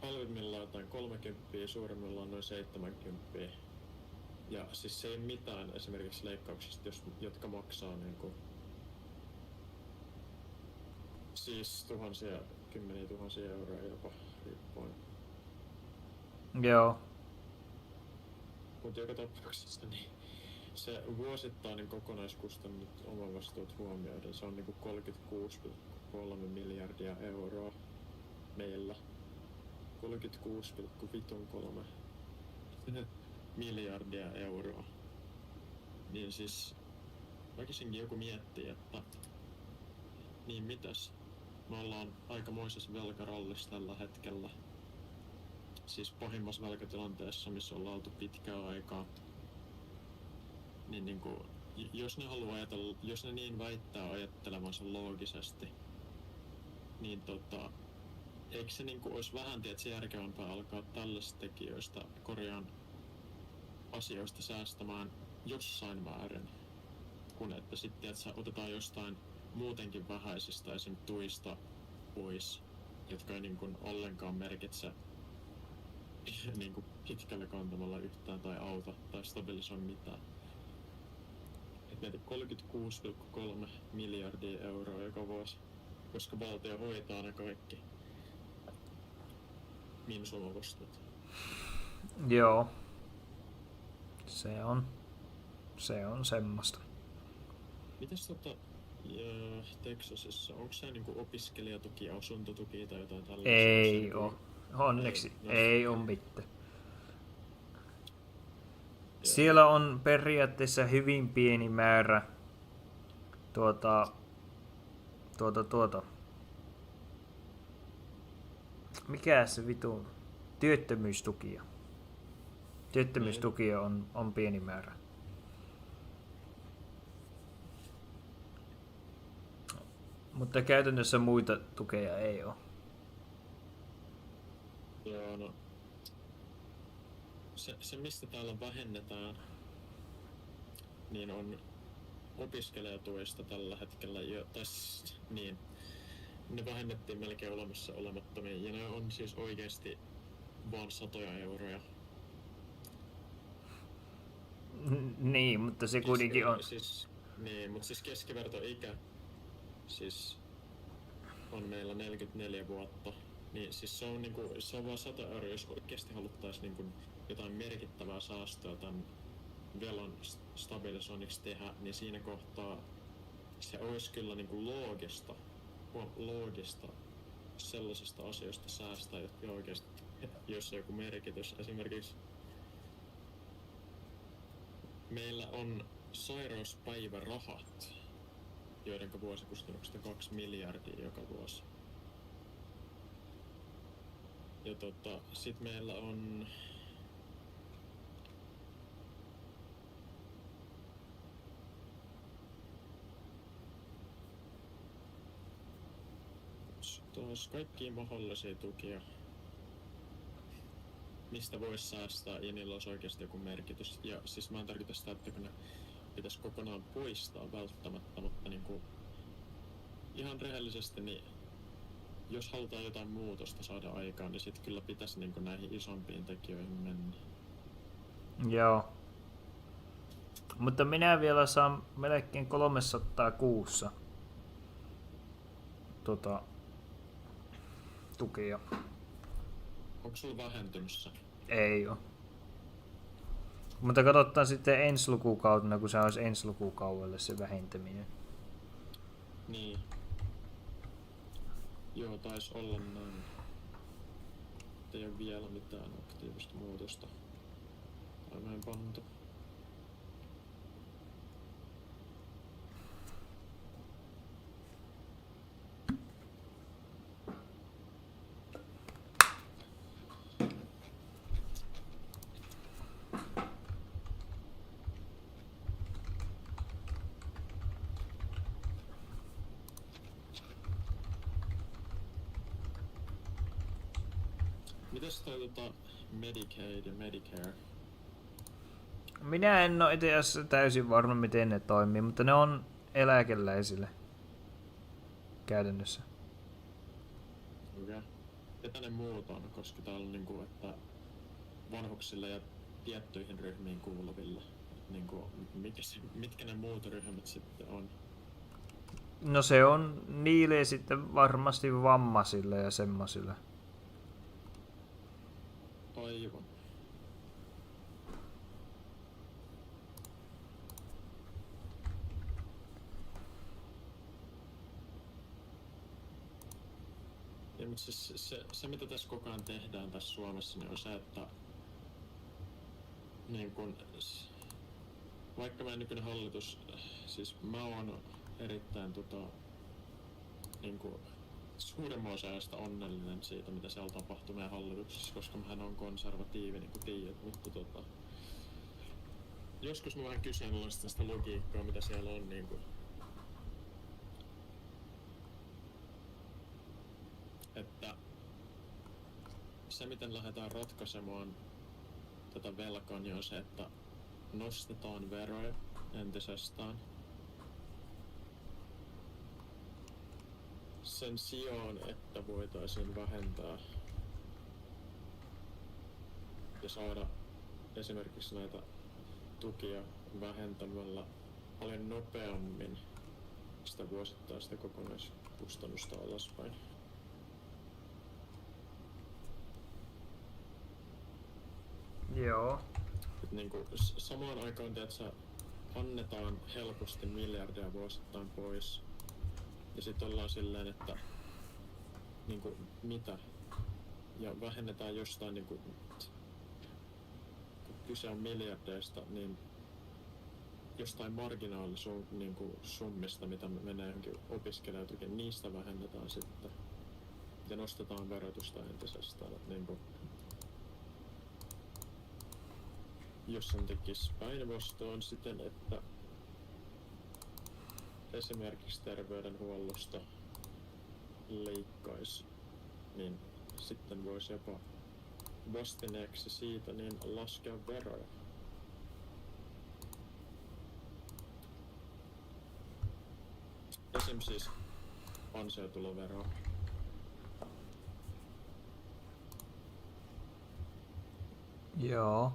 halvimmillaan jotain 30, suurimmillaan noin 70. Ja siis se ei mitään esimerkiksi leikkauksista, jotka maksaa niinku siis kymmeniä tuhansia euroja jopa riippuen. Joo. Mut joka tapauksessa niin se vuosittainen kokonaiskustannus omavastuut huomioiden, se on niinku 36,3 miljardia euroa meillä. 36,53 miljardia euroa. Niin siis väkisinkin joku miettii, että niin mitäs? Me ollaan aikamoisessa velkarallissa tällä hetkellä. Siis pahimmassa velkatilanteessa, missä ollaan oltu pitkään aikaa. Niin niinku, jos ne haluaa ajatella, jos ne niin väittää ajattelevansa loogisesti, niin eikö se niinku olisi vähän järkevämpää alkaa tällaisista tekijöistä korjaan asioista säästämään jossain määrin, kun että sitten otetaan jostain muutenkin vähäisistä esim. Tuista pois, jotka ei niinku ollenkaan merkitse niinku pitkällä kantamalla yhtään tai auta tai stabilisoi mitään. Et näitä 36,3 miljardia euroa joka vuosi, koska valtio hoitaa ne kaikki miinusomavastuut. Joo. Se on semmoista. Mites Texasissa, onko se niinku opiskelijatuki, asuntotuki tai jotain tällaisia? Ei oo. Onneksi ei oo mitään. Siellä on periaatteessa hyvin pieni määrä mikä se vitu työttömyystukia. Työttömyystukia on pieni määrä. Mutta käytännössä muita tukeja ei ole. Joo, no. Se mistä täällä vähennetään, niin on opiskelijatuista tällä hetkellä, niin ne vähennettiin melkein olemassa olemattomiin, ja ne on siis oikeesti vaan 100 euroja. Niin, mutta se kuitenkin on. Niin, mutta siis keskivertoikä siis on meillä 44 vuotta. Niin siis se on vaan 100 euroa, jos oikeesti haluttais niinku jotain merkittävää säästöä tämän velan stabilisoinniksi tehdä, niin siinä kohtaa se olisi kyllä niinku loogista sellaisista asioista säästää, jotka oikeesti, jos on joku merkitys. Esimerkiksi meillä on sairauspäivärahat, joiden vuosikustannukset on 2 miljardia joka vuosi. Ja sit meillä on taas kaikkia mahdollisia tukia, mistä voisi säästää ja niillä olisi oikeasti joku merkitys. Ja siis mä en tarkoita sitä, että kun ne pitäisi kokonaan poistaa välttämättä, mutta niinku ihan rehellisesti, niin jos halutaan jotain muutosta saada aikaan, niin sit kyllä pitäisi niinku näihin isompiin tekijöihin mennä. Joo. Mutta minä vielä saan melkein 300 kuussa tukia. Onko sulla vähentynyt se? Ei oo. Mutta katsotaan sitten ensi lukukautena, kun se olisi ensi lukukaudelle se vähentäminen. Niin. Joo, taisi olla näin. Ei ole vielä mitään aktiivista muutosta. Toimeenpantu. Mites toi Medicaid ja Medicare? Minä en ole itse asiassa täysin varma, miten ne toimii, mutta ne on eläkeläisille käytännössä. Okei. Ketä ne muut on, koska täällä on niinku, että vanhuksille ja tiettyihin ryhmiin kuuluville. Niinku, mitkä ne muut ryhmät sitten on? No se on niille sitten varmasti vammaisille ja semmosille. Aivan. Niin, mutta siis se mitä tässä koko ajan tehdään tässä Suomessa, niin on se, että niin kun, vaikka meidän nykyinen hallitus, siis mä oon erittäin niin kun, suurimman osa ajasta onnellinen siitä, mitä siellä tapahtuu meidän hallituksessa, koska mähän on konservatiivi, niin kuin tiedät, mutta joskus mä vähän kyseenalaistan sitä logiikkaa, mitä siellä on niin kuin, että se miten lähdetään ratkaisemaan tätä velkaa, niin on se, että nostetaan veroja entisestään. Sen sijaan, että voitaisiin vähentää ja saada esimerkiksi näitä tukia vähentämällä paljon nopeammin sitä vuosittaista kokonaiskustannusta alaspäin. Joo. Et niinku samaan aikaan tiiätsä, annetaan helposti miljardia vuosittain pois. Ja sit ollaan silleen, että niinku mitä? Ja vähennetään jostain niinku, kun kyse on miljardeista, niin jostain niinku summista, mitä menee johonkin opiskelijatukin, niistä vähennetään sitten. Ja nostetaan verotusta entisestään. Et niinku, jos sen tekis päinvastoin siten, että esimerkiksi terveydenhuollosta leikkaisi, niin sitten voisi jopa vastineeksi siitä niin laskea veroja. Esim. Siis ansiotuloveroa. Joo.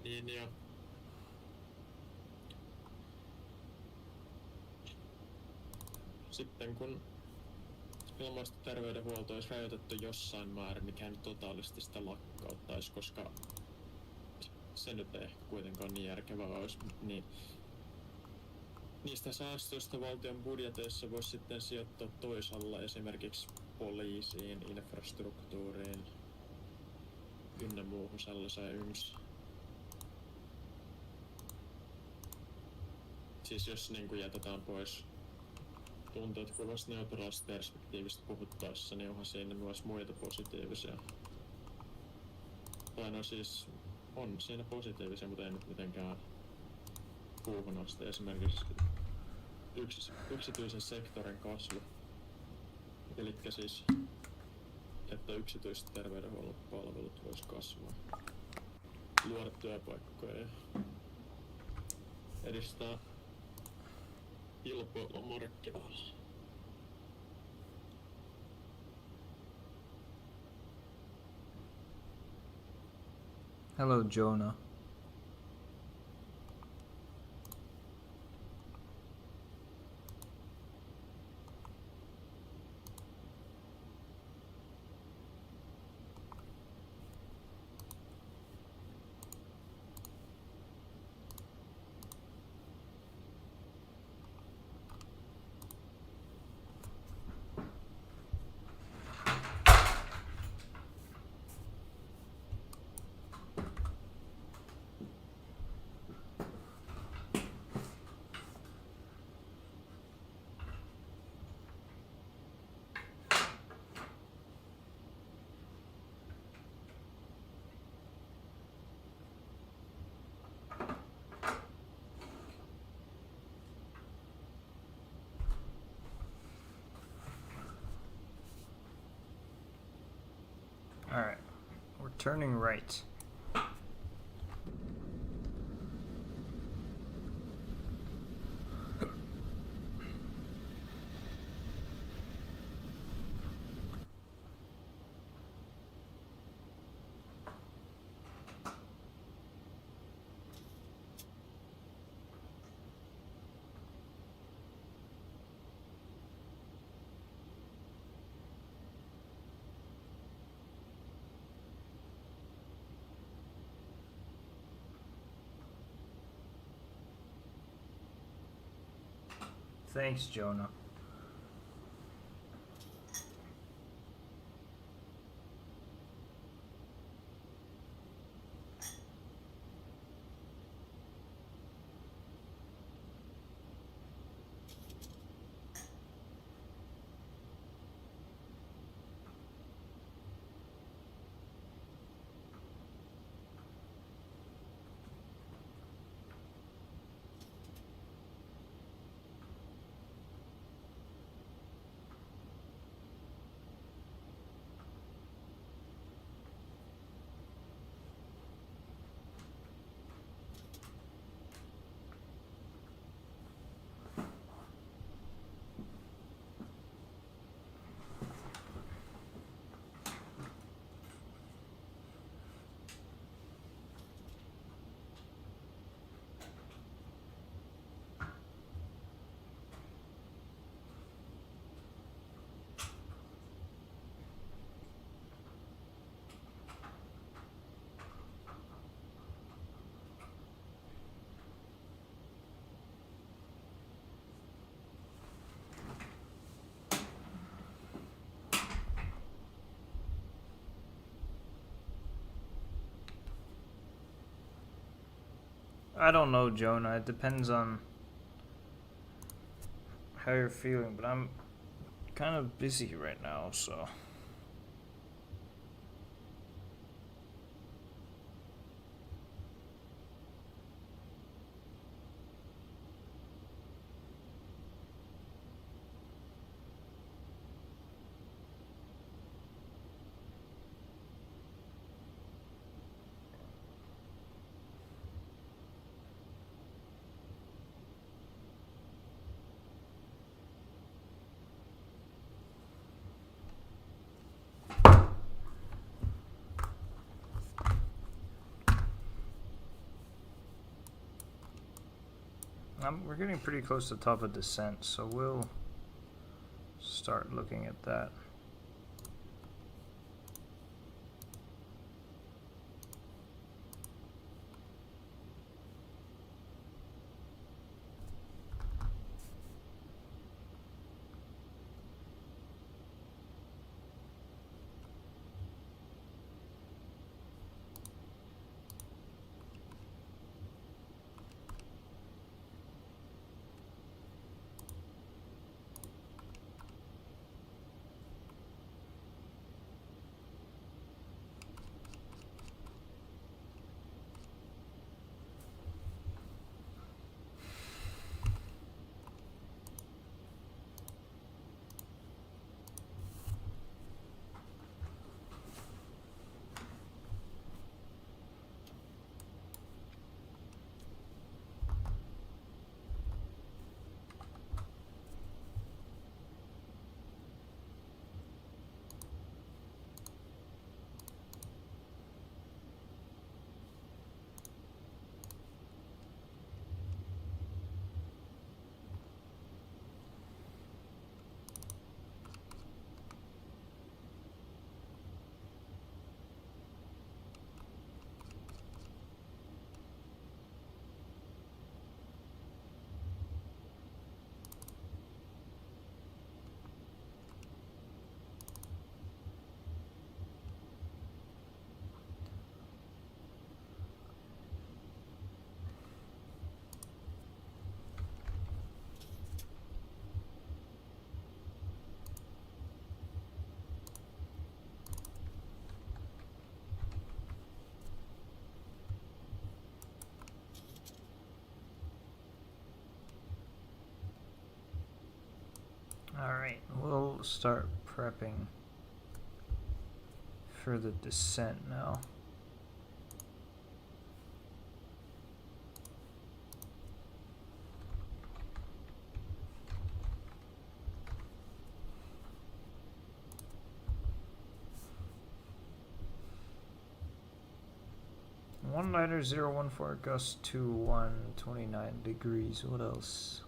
Niin ja sitten kun ilmaista terveydenhuolto olisi rajoitettu jossain määrin, mikä nyt totaalisesti sitä lakkauttaisi, koska se nyt ei ehkä kuitenkaan niin järkevää olisi, niin niistä säästöistä valtion budjeteissa voisi sitten sijoittaa toisaalla esimerkiksi poliisiin, infrastruktuuriin ynnä muuhun sellaiseen yms. Siis jos niin jätetään pois tunteet kuvasta neutraalista perspektiivistä puhuttaessa, niin onhan siinä myös muita positiivisia. Tai no siis on siinä positiivisia, mutta ei nyt mitenkään puuhun asti. Esimerkiksi yksityisen sektorin kasvu. Elikkä siis, että yksityiset terveydenhuollon palvelut vois kasvaa. Luoda työpaikkoja ja edistää kilpailua markkinoilla. Hello, Jonah. Alright, we're turning right. Thanks, Jonah. I don't know, Jonah. It depends on how you're feeling, but I'm kind of busy right now, so. We're getting pretty close to the top of descent, so we'll start looking at that. Alright, we'll start prepping for the descent now. One lighter 014 gust 21 29 degrees. What else?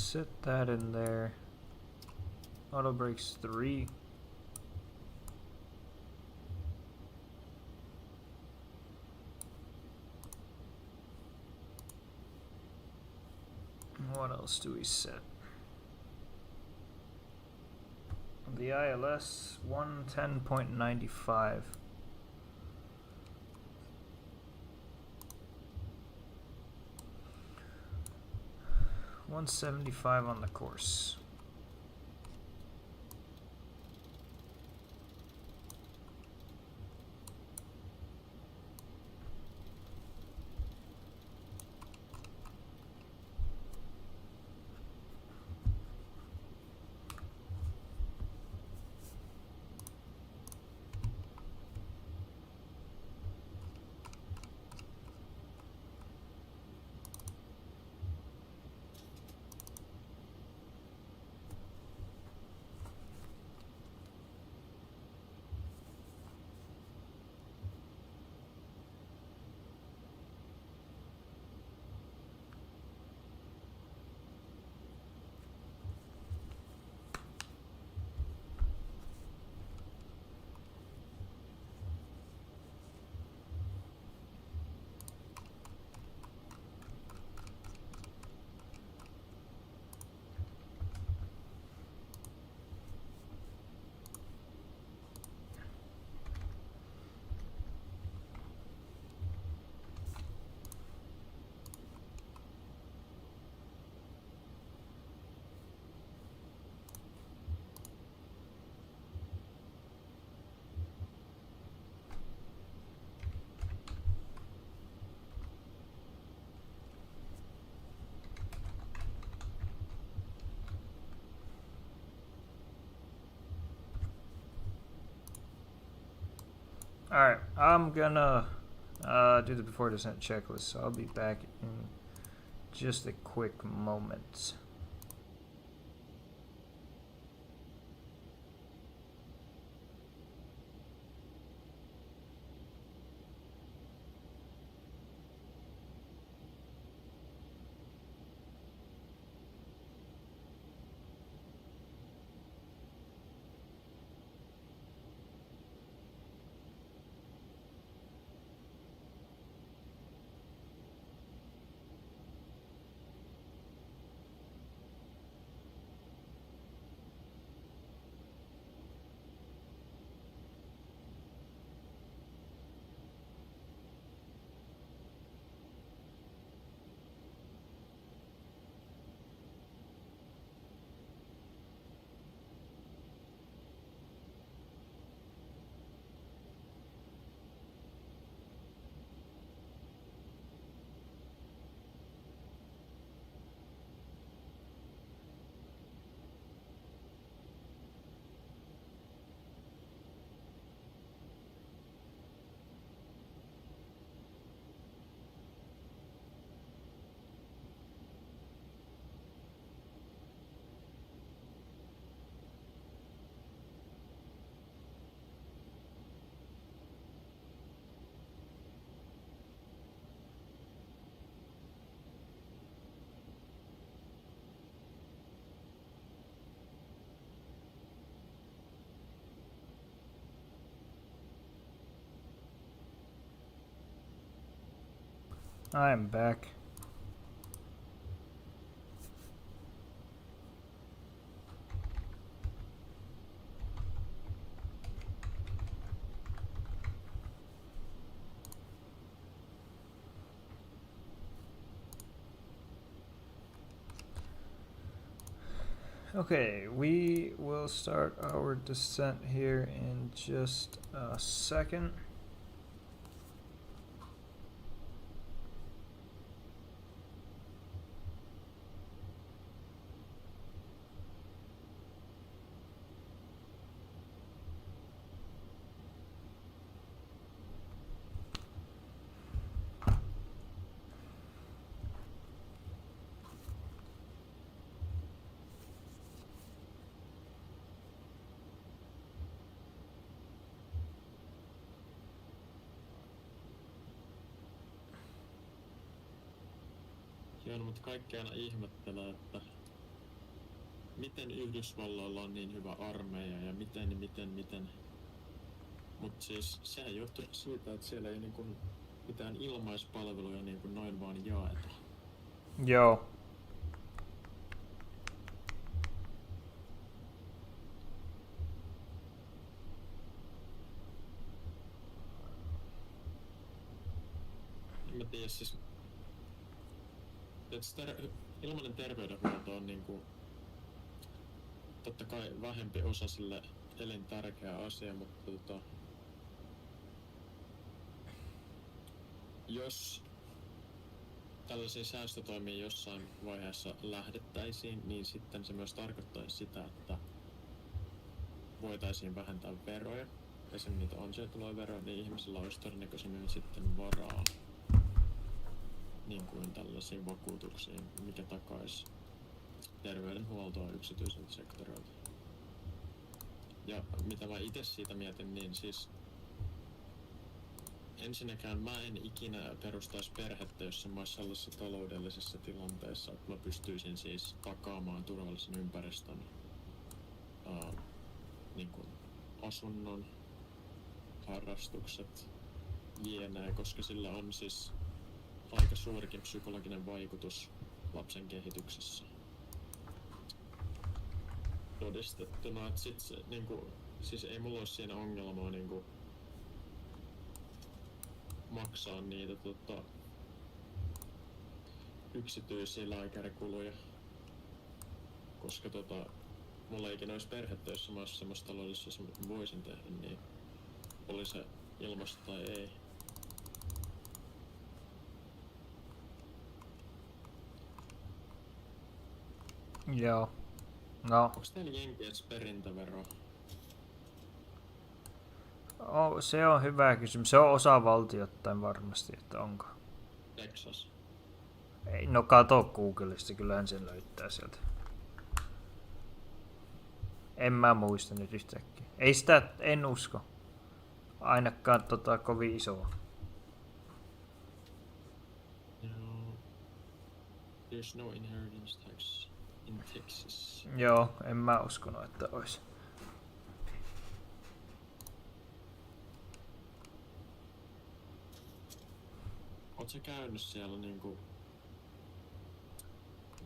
Set that in there. Auto brakes 3. What else do we set? The ILS 110.95. 175 on the course. Alright, I'm gonna do the before descent checklist, so I'll be back in just a quick moment. I'm back. Okay, we will start our descent here in just a second. Joo, no, mutta kaikki aina ihmettelee, että miten Yhdysvalloilla on niin hyvä armeija ja miten. Mut siis sehän johtuu siitä, että siellä ei niinku mitään ilmaispalveluja niinku noin vaan jaeta. Joo. En mä tiedä siis... Ilmainen terveydenhuolto on niinku... Totta kai vähempi osa sille elintärkeä asia, mutta jos tällaisiin säästötoimiin jossain vaiheessa lähdettäisiin, niin sitten se myös tarkoittaisi sitä, että voitaisiin vähentää veroja. Esimerkiksi niitä ansiotuloveroja, niin ihmisillä olisi todennäköisemmin sitten varaa niin kuin tällaisiin vakuutuksiin, mikä takaisi terveydenhuoltoa yksityiseltä sektorilta. Ja mitä mä itse siitä mietin, niin siis ensinnäkään mä en ikinä perustaisi perhettä, jos mä olisin sellaisessa taloudellisessa tilanteessa, että mä pystyisin siis takaamaan turvallisen ympäristön, niin kuin asunnon, harrastukset, jne, koska sillä on siis aika suurikin psykologinen vaikutus lapsen kehityksessä. Todistettuna, että sit se, niinku, siis ei mulla ole siinä ongelmaa niinku maksaa niitä yksityisiä lääkärikuluja, koska mulla ei ikinä olisi perhettä, jos mä olisin semmoista taloudessa, jos mä voisin tehdä, niin oli se ilmasta tai ei. Joo. No. Onks teillä Jenkeissä perintöveroa? Se on hyvä kysymys. Se on osavaltioittain varmasti, että onko. Texas. Ei, no kato Googlesta, kyllähän sen löytää sieltä. En mä muista nyt yhtäkkiä. Ei sitä, en usko. Ainakaan kovin isoa. No, there's no inheritance tax in Texas. Joo, en mä uskonut, että ois. Oot sä käynyt siellä niinku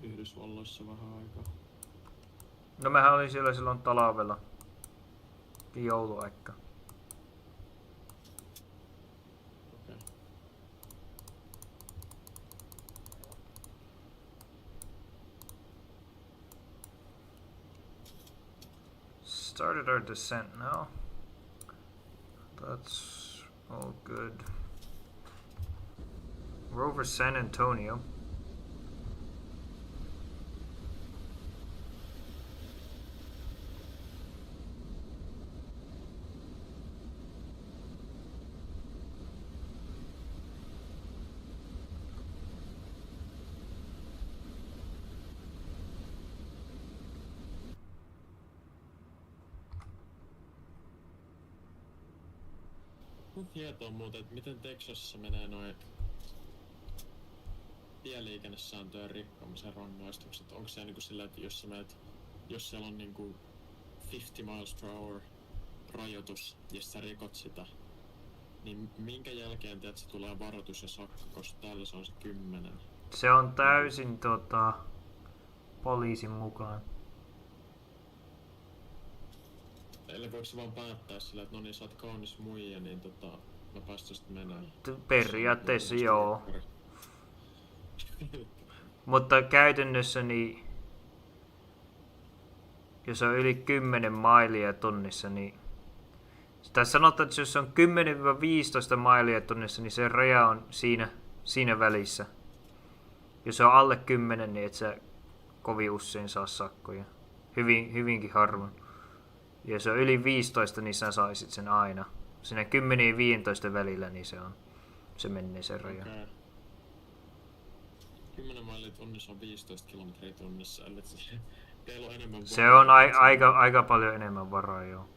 Yhdysvalloissa vähän aikaa? No mehän oli siellä silloin talvella. Jouluaikka. Okei. Started our descent now. That's all good. We're over San Antonio. Mun tietoa muuten, että miten Texasissa menee noin tieliikennesääntöjen rikkomisen rangaistukset. Onko se niinku sillä, että jos siellä on niinku 50 miles per hour rajoitus ja sä rikot sitä, niin minkä jälkeen teet, se tulee varoitus ja sakko, koska täällä se on se 10. Se on täysin poliisin mukaan. Eli voiko se vaan päättää sillä, että no niin, sä oot kaunis muija, niin mä päästäisit menee. Periaatteessa joo. Mutta käytännössä niin, jos on yli 10 mailia tunnissa, niin sitä sanotaan, että jos on 10-15 mailia tunnissa, niin se raja on siinä välissä. Jos on alle 10, niin et sä kovin usein saa sakkoja. Hyvinkin harvoin. Ja jos on yli 15, niin sä saisit sen aina. Siinä 10 ja 15 välillä, niin se menee se raja. Okay. 10 mailia tunnissa on 15 kilometriä tunnissa, eli teillä on enemmän varaa. Se on aika paljon enemmän varaa, joo.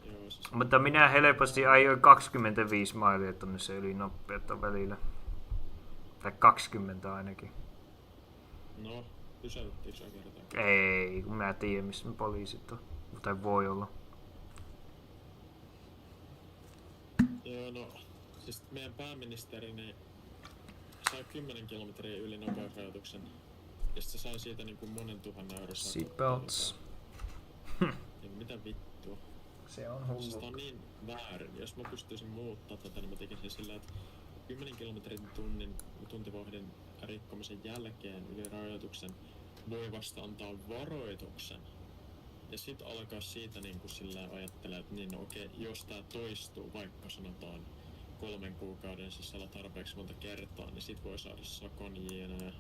Joo, siis... Mutta minä helposti ajoin 25 mailia tunnissa yli nopeutta välillä. Tai 20 ainakin. No, Pysäyttiinkö sä kertaa? Ei, kun mä en tiedä missä poliisit on. Tai voi olla. Joo, no, siis meidän pääministeri niin sai 10 kilometriä yli nopeusrajoituksen. Ja sit se sai siitä niinku monen tuhannen euroa. Seatbelts. Niin mitä vittua? Se on Siis tää hullu. on niin väärin. Jos mä pystyisin muuttaa tätä, niin mä tekisin sillä, että 10 kilometrin tuntivauhdin rikkomisen jälkeen yli rajoituksen voi vasta antaa varoituksen. Ja sit alkaa siitä niinku silleen ajattelee, että niin no okei, jos tää toistuu vaikka sanotaan 3 kuukauden sisällä tarpeeksi monta kertaa, niin sit voi saada sakon jne.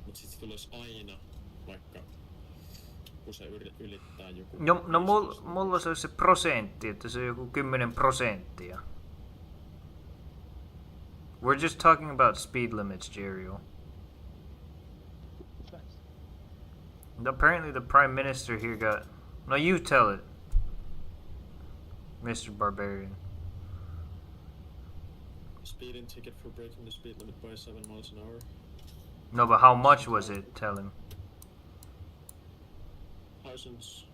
Mut sit se tulisi aina vaikka kun se ylittää joku... Jo, no mulla se olisi se prosentti, että se on joku 10%. We're just talking about speed limits, Jerry. Apparently the Prime Minister here got... No, you tell it, Mr. Barbarian. Speeding ticket for breaking the speed limit by 7 miles an hour. No, but how much was it? Tell him. Thousands.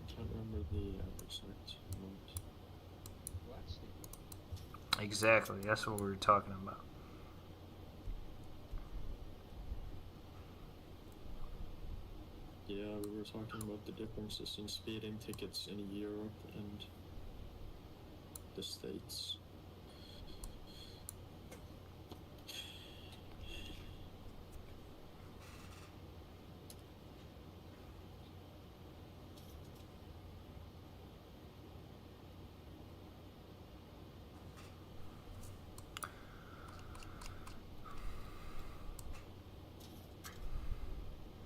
Can't remember the exact amount. Exactly, that's what we were talking about. Yeah, we were talking about the differences in speeding tickets in Europe and the States.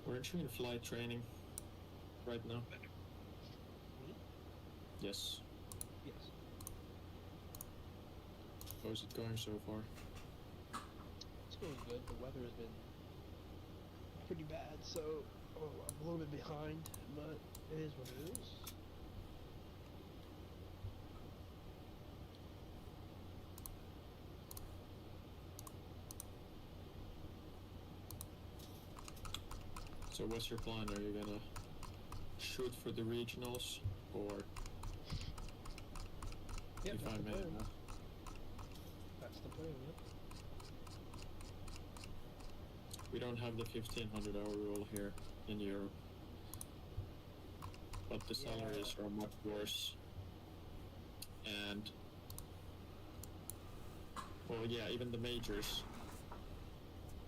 Aren't you in flight training right now? Me? Yes. Yes. How is it going so far? It's going good. The weather has been pretty bad, so I'm a little bit behind, but it is what it is. So what's your plan? Are you gonna shoot for the regionals, or Yep, if that's I the may? plan. That's the plan, yep. We don't have the 1500-hour rule here in Europe, but the salaries are much worse. And well, yeah, even the majors,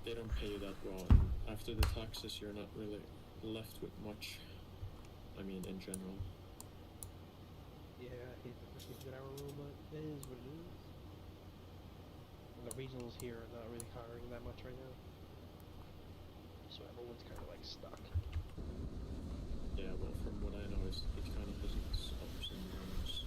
they don't pay you that well. And after the taxes, you're not really left with much. I mean, in general. Yeah, I hate the 15-hour rule, but it is what it is. And the regionals here are not really hiring that much right now. So everyone's kind of like stuck. Yeah, well, from what I know, it kind of has its ups and downs.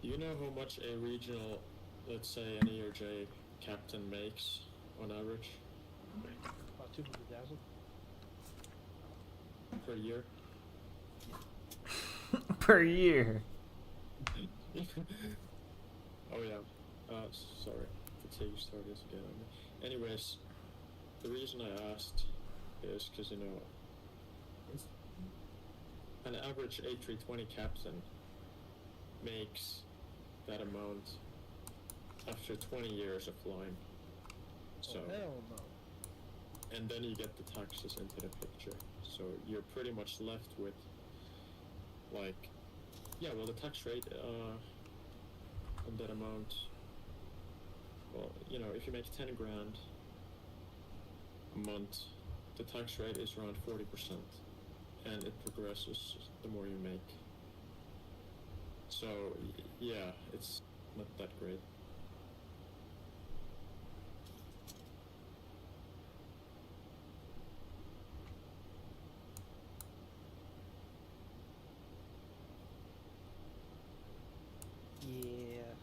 Do you know how much a regional, let's say an ERJ captain makes on average About 200,000. per year? Per year. Oh yeah. Sorry. Fatigue started to get on me. Anyways, the reason I asked is because, you know, an average A320 captain makes that amount after 20 years of flying. So, Oh, hell no. and then you get the taxes into the picture. So you're pretty much left with, like, yeah, well, the tax rate on that amount, well, you know, if you make 10 grand a month, the tax rate is around 40%, and it progresses the more you make. So, yeah, it's not that great. Yeah.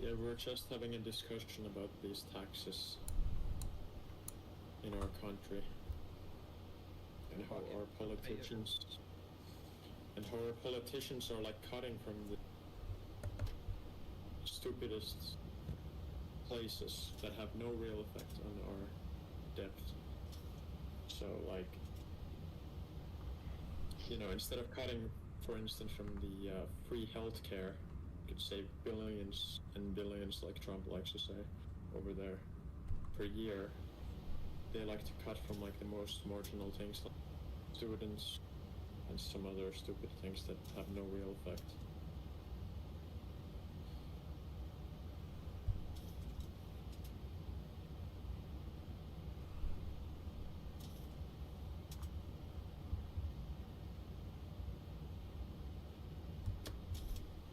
Yeah, we're just having a discussion about these taxes in our country and how our politicians are like cutting from the stupidest places that have no real effect on our debt. So like, you know, instead of cutting, for instance, from the free healthcare, you could save billions and billions, like Trump likes to say, over there per year. They like to cut from like the most marginal things, like students and some other stupid things that have no real effect.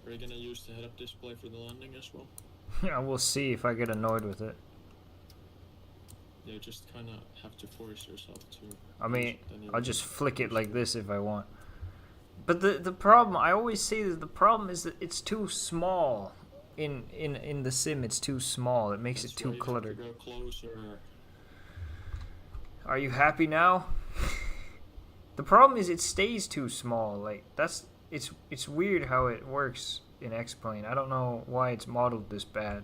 Are you gonna use the head-up display for the landing as well? Yeah, we'll see if I get annoyed with it. Yeah, you just kind of have to force yourself to. I mean, then I'll just flick it like this if I want. But the problem, I always say that the problem is that it's too small. In the sim, it's too small. It makes That's it too why you cluttered. have to go closer. Are you happy now? The problem is it stays too small. Like it's weird how it works in X-Plane. I don't know why it's modeled this bad.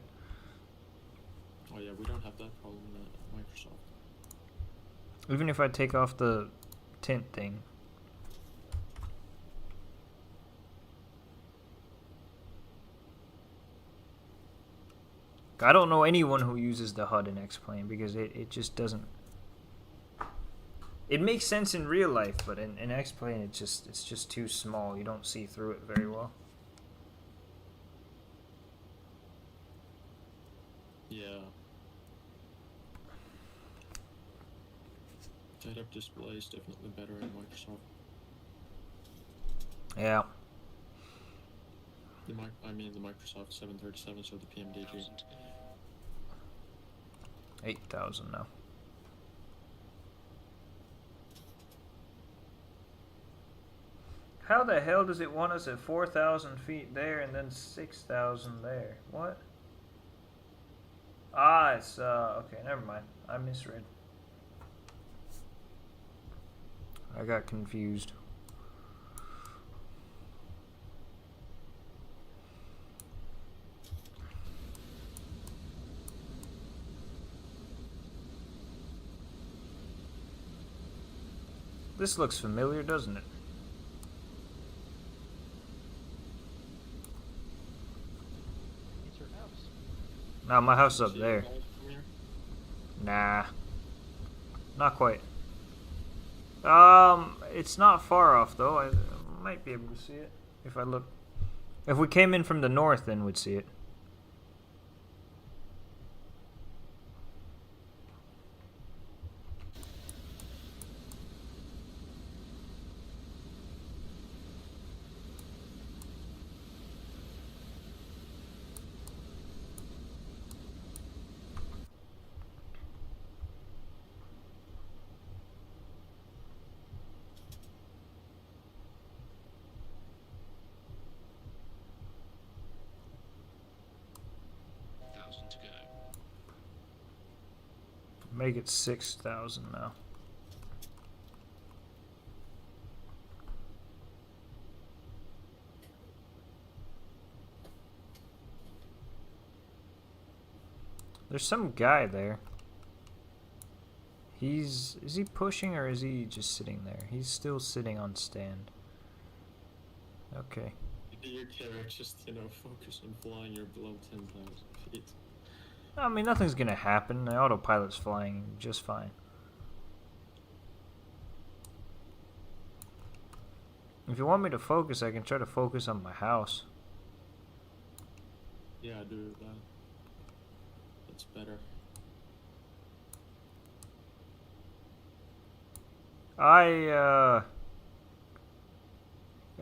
Oh yeah, we don't have that problem at Microsoft. Even if I take off the tint thing. I don't know anyone who uses the HUD in X-Plane because it just doesn't. It makes sense in real life, but in X-Plane it's just too small. You don't see through it very well. Yeah. The head-up display is definitely better in Microsoft. Yeah. The Microsoft 737, so the PMDG. 8,000 now. How the hell does it want us at 4,000 feet there and then 6,000 there? What? Ah, it's, okay, never mind. I misread. I got confused. This looks familiar, doesn't it? It's your house. No, my house is up See there. it all from here? Nah. Not quite. It's not far off though. I might be able to see it if I look. If we came in from the north, then we'd see it. To go. Make it 6,000 now. There's some guy there. Is he pushing or is he just sitting there? He's still sitting on stand. Okay. Your carrot just, focus on flying your below 10,000 feet. I mean, nothing's gonna happen. The autopilot's flying just fine. If you want me to focus, I can try to focus on my house. Yeah, do that. That's better. Yeah,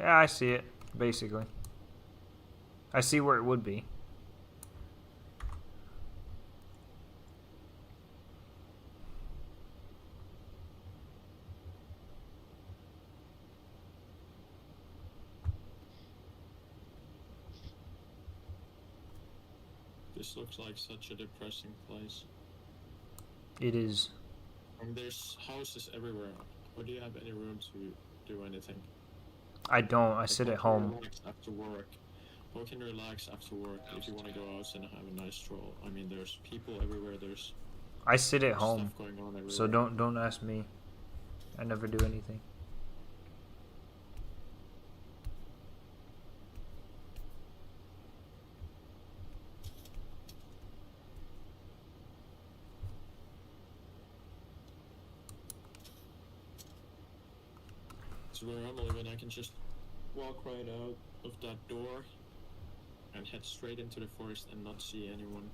I see it, basically. I see where it would be. This looks like such a depressing place. It is. And there's houses everywhere. Or do you have any room to do anything? I don't. I Like, sit how at can you home. relax after work? How can you relax after work if you want to go out and have a nice stroll? I mean, there's people everywhere. There's I sit at home. stuff going on everywhere. So don't ask me. I never do anything. So where I'm living, I can just walk right out of that door and head straight into the forest and not see anyone.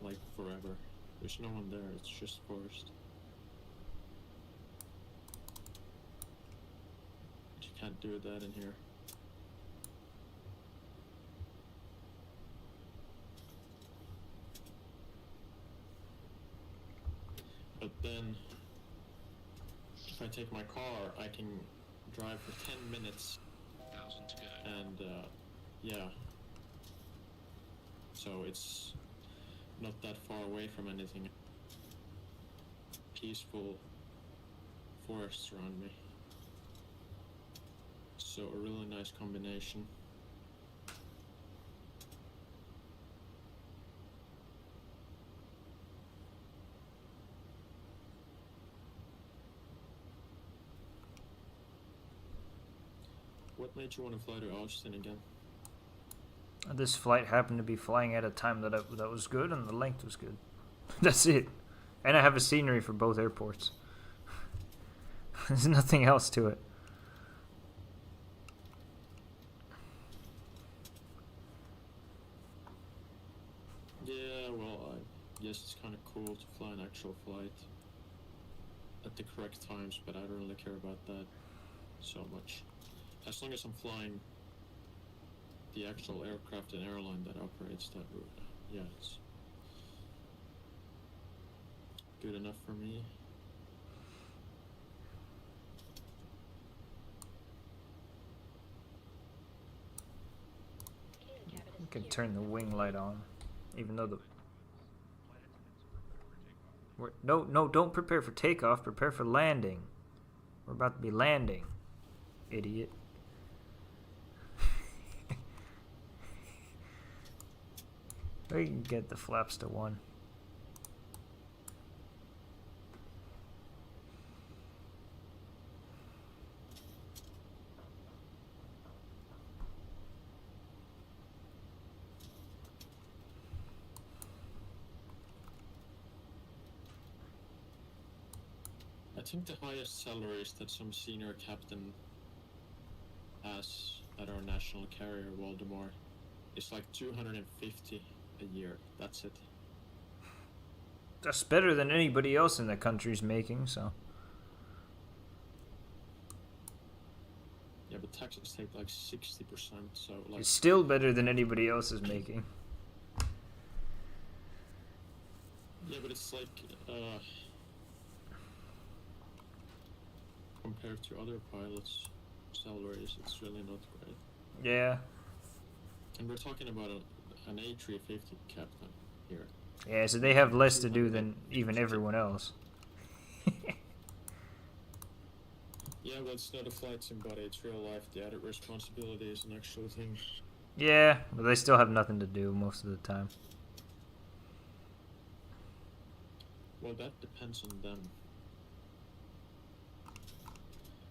Like forever. There's no one there, it's just forest. But you can't do that in here. But then, if I take my car, I can drive for 10 minutes 1,000 to go. and yeah. So it's not that far away from anything. Peaceful forests around me. So a really nice combination. What made you want to fly to Austin again? This flight happened to be flying at a time that was good and the length was good. That's it. And I have a scenery for both airports. There's nothing else to it. Yeah, well, I guess it's kind of cool to fly an actual flight at the correct times, but I don't really care about that so much. As long as I'm flying the actual aircraft and airline that operates that route, yeah, it's good enough for me. You can turn the wing light on, even though the... No, don't prepare for takeoff. Prepare for landing. We're about to be landing, idiot. We can get the flaps to 1. I think the highest salaries that some senior captain has at our national carrier, Waldemar, is like 250 a year. That's it. That's better than anybody else in the country's making, so... Yeah, but taxes take like 60%, so like... It's still better than anybody else is making. Yeah, but it's like, compared to other pilots' salaries, it's really not great. Yeah. And we're talking about an A350 captain here. Yeah, so they have less to do than even everyone else. Yeah, but it's not a flight sim, buddy. It's real life. The added responsibility is an actual thing. Yeah, but they still have nothing to do most of the time. Well, that depends on them.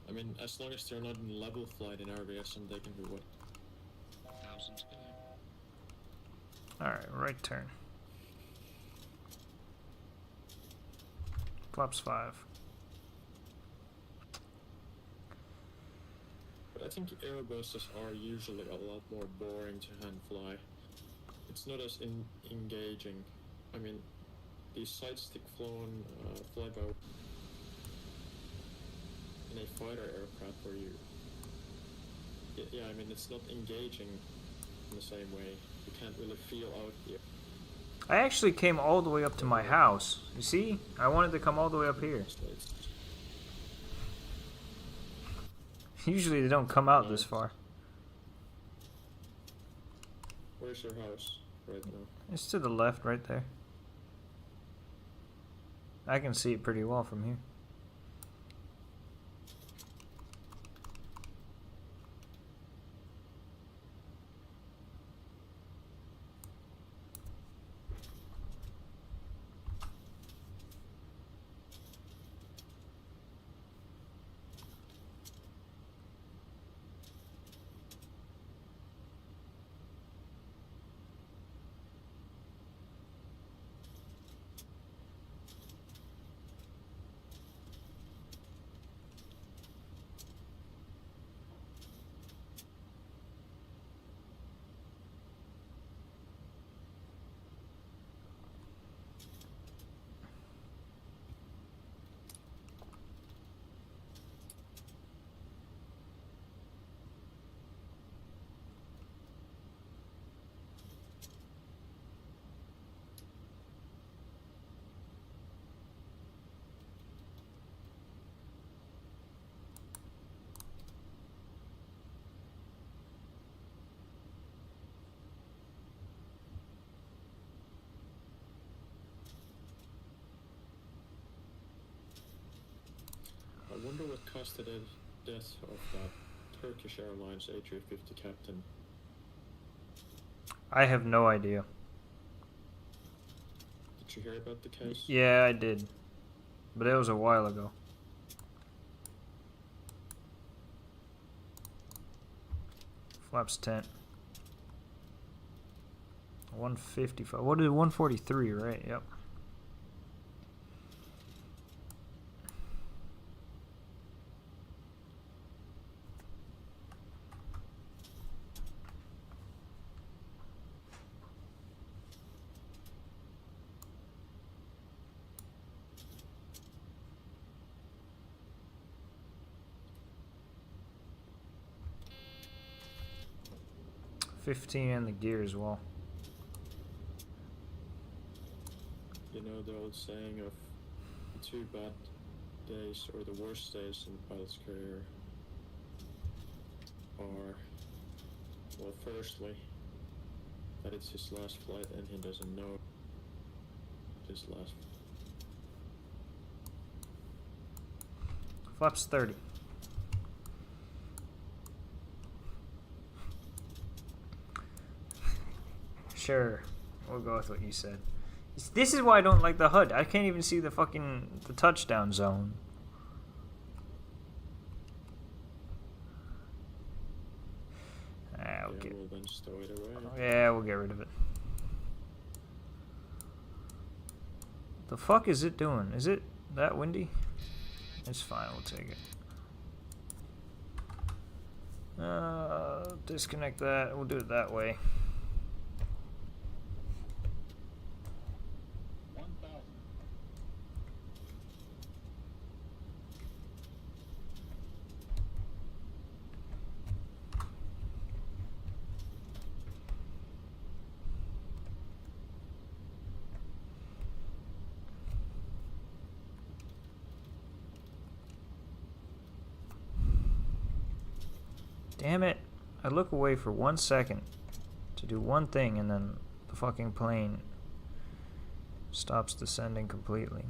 I mean, as long as they're not in level flight in RVSM, they can do what? 1,000 to go. Alright, right turn. Flaps 5. But I think Airbuses are usually a lot more boring to hand fly. It's not as engaging. I mean, these side-stick flown flyby in a fighter aircraft where you... Yeah, I mean, it's not engaging in the same way. You can't really feel out the... I actually came all the way up to my house. You see? I wanted to come all the way up here. Usually they don't come out this far. Where's your house? right now? It's to the left, right there. I can see it pretty well from here. I wonder what caused the death of that Turkish Airlines A350 captain. I have no idea. Did you hear about the case? Yeah, I did. But it was a while ago. Flaps 10. 155. What is it? 143, right? Yep. $15 in the gear as well. You know the old saying of the 2 bad days or the worst days in the pilot's career are, well, firstly, that it's his last flight and he doesn't know his last. Flaps 30. Sure, we'll go with what you said. This is why I don't like the HUD. I can't even see the touchdown zone. Okay. We'll then stow it away. Yeah, we'll get rid of it. The fuck is it doing? Is it that windy? It's fine, we'll take it. Disconnect that. We'll do it that way. 1,000. Damn it. I look away for 1 second to do one thing and then the fucking plane stops descending completely.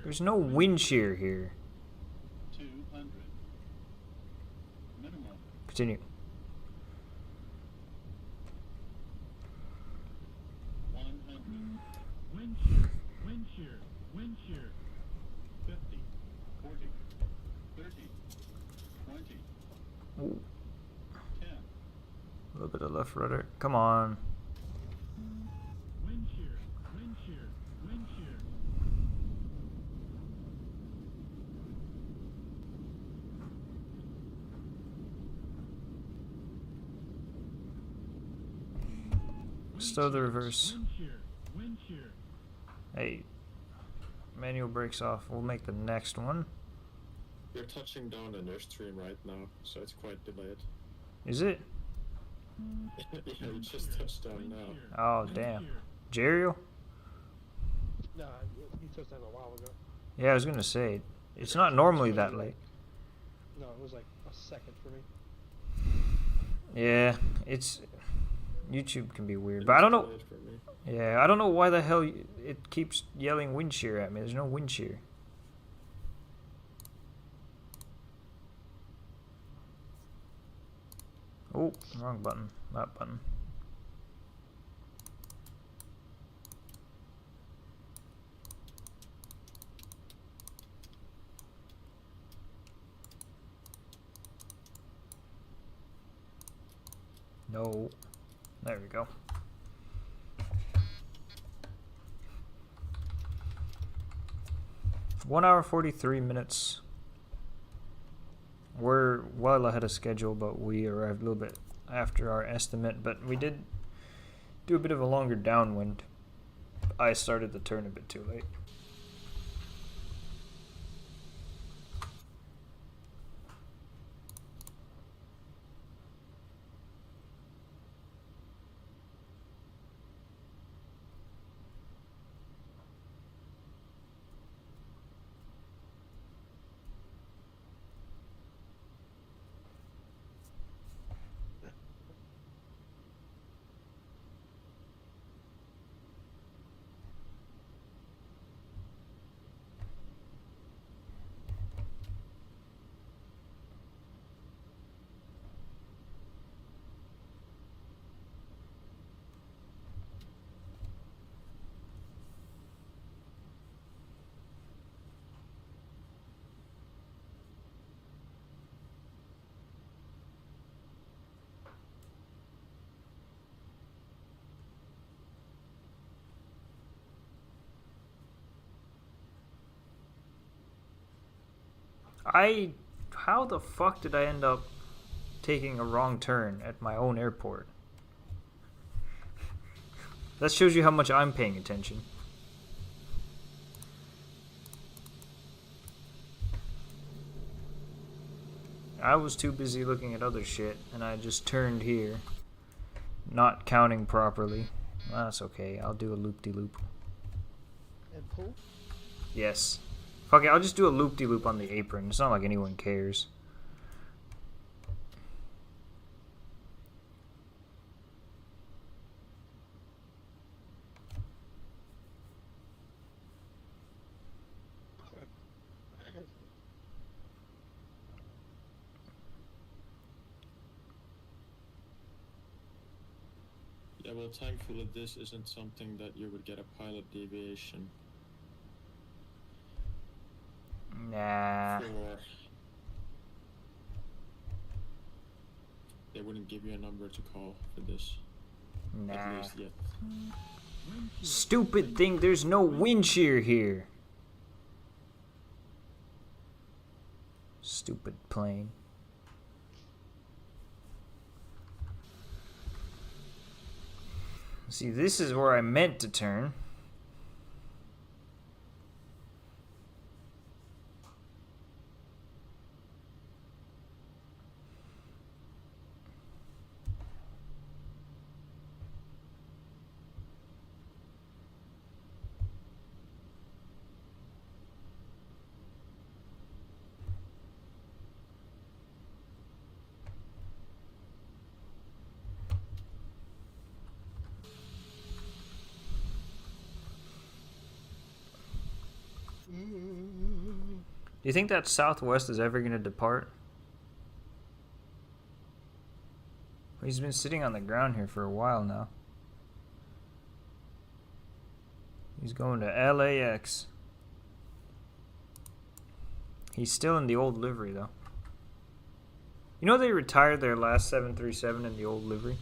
There's no wind shear here. 200. Minimum. Continue. 100. Wind shear. Wind shear. Wind shear. 50. 40. 30. 20. Ooh, 10. a little bit of left rudder. Come on. Wind shear. Wind shear. Wind shear. Stow the reverse. Wind shear. Wind shear. Hey. manual brakes off. We'll make the next one. You're touching down in your stream right now, so it's quite delayed. Is it? Yeah, you just touched down now. Oh, damn. Jerial? Nah, you touched that a while ago. Yeah, I was gonna say, it's not normally that late. No, it was like a second for me. Yeah, it's... YouTube can be weird, It but I was don't know... delayed for me. Yeah, I don't know why the hell it keeps yelling wind shear at me. There's no wind shear. Oh, wrong button. That button. No. There we go. One hour 43 minutes. We're well ahead of schedule, but we arrived a little bit after our estimate. But we did do a bit of a longer downwind. I started the turn a bit too late. How the fuck did I end up taking a wrong turn at my own airport? That shows you how much I'm paying attention. I was too busy looking at other shit, and I just turned here, not counting properly. That's okay, I'll do a loop-de-loop. And pull? Yes. Fuck it, I'll just do a loop-de-loop on the apron. It's not like anyone cares. Yeah, well, thankfully this isn't something that you would get a pilot deviation Nah. for. They wouldn't give you a number to call for this, at Nah. least yet. Stupid thing, there's no wind shear here. Stupid plane. See, this is where I meant to turn. Do you think that Southwest is ever going to depart? He's been sitting on the ground here for a while now. He's going to LAX. He's still in the old livery, though. You know they retired their last 737 in the old livery?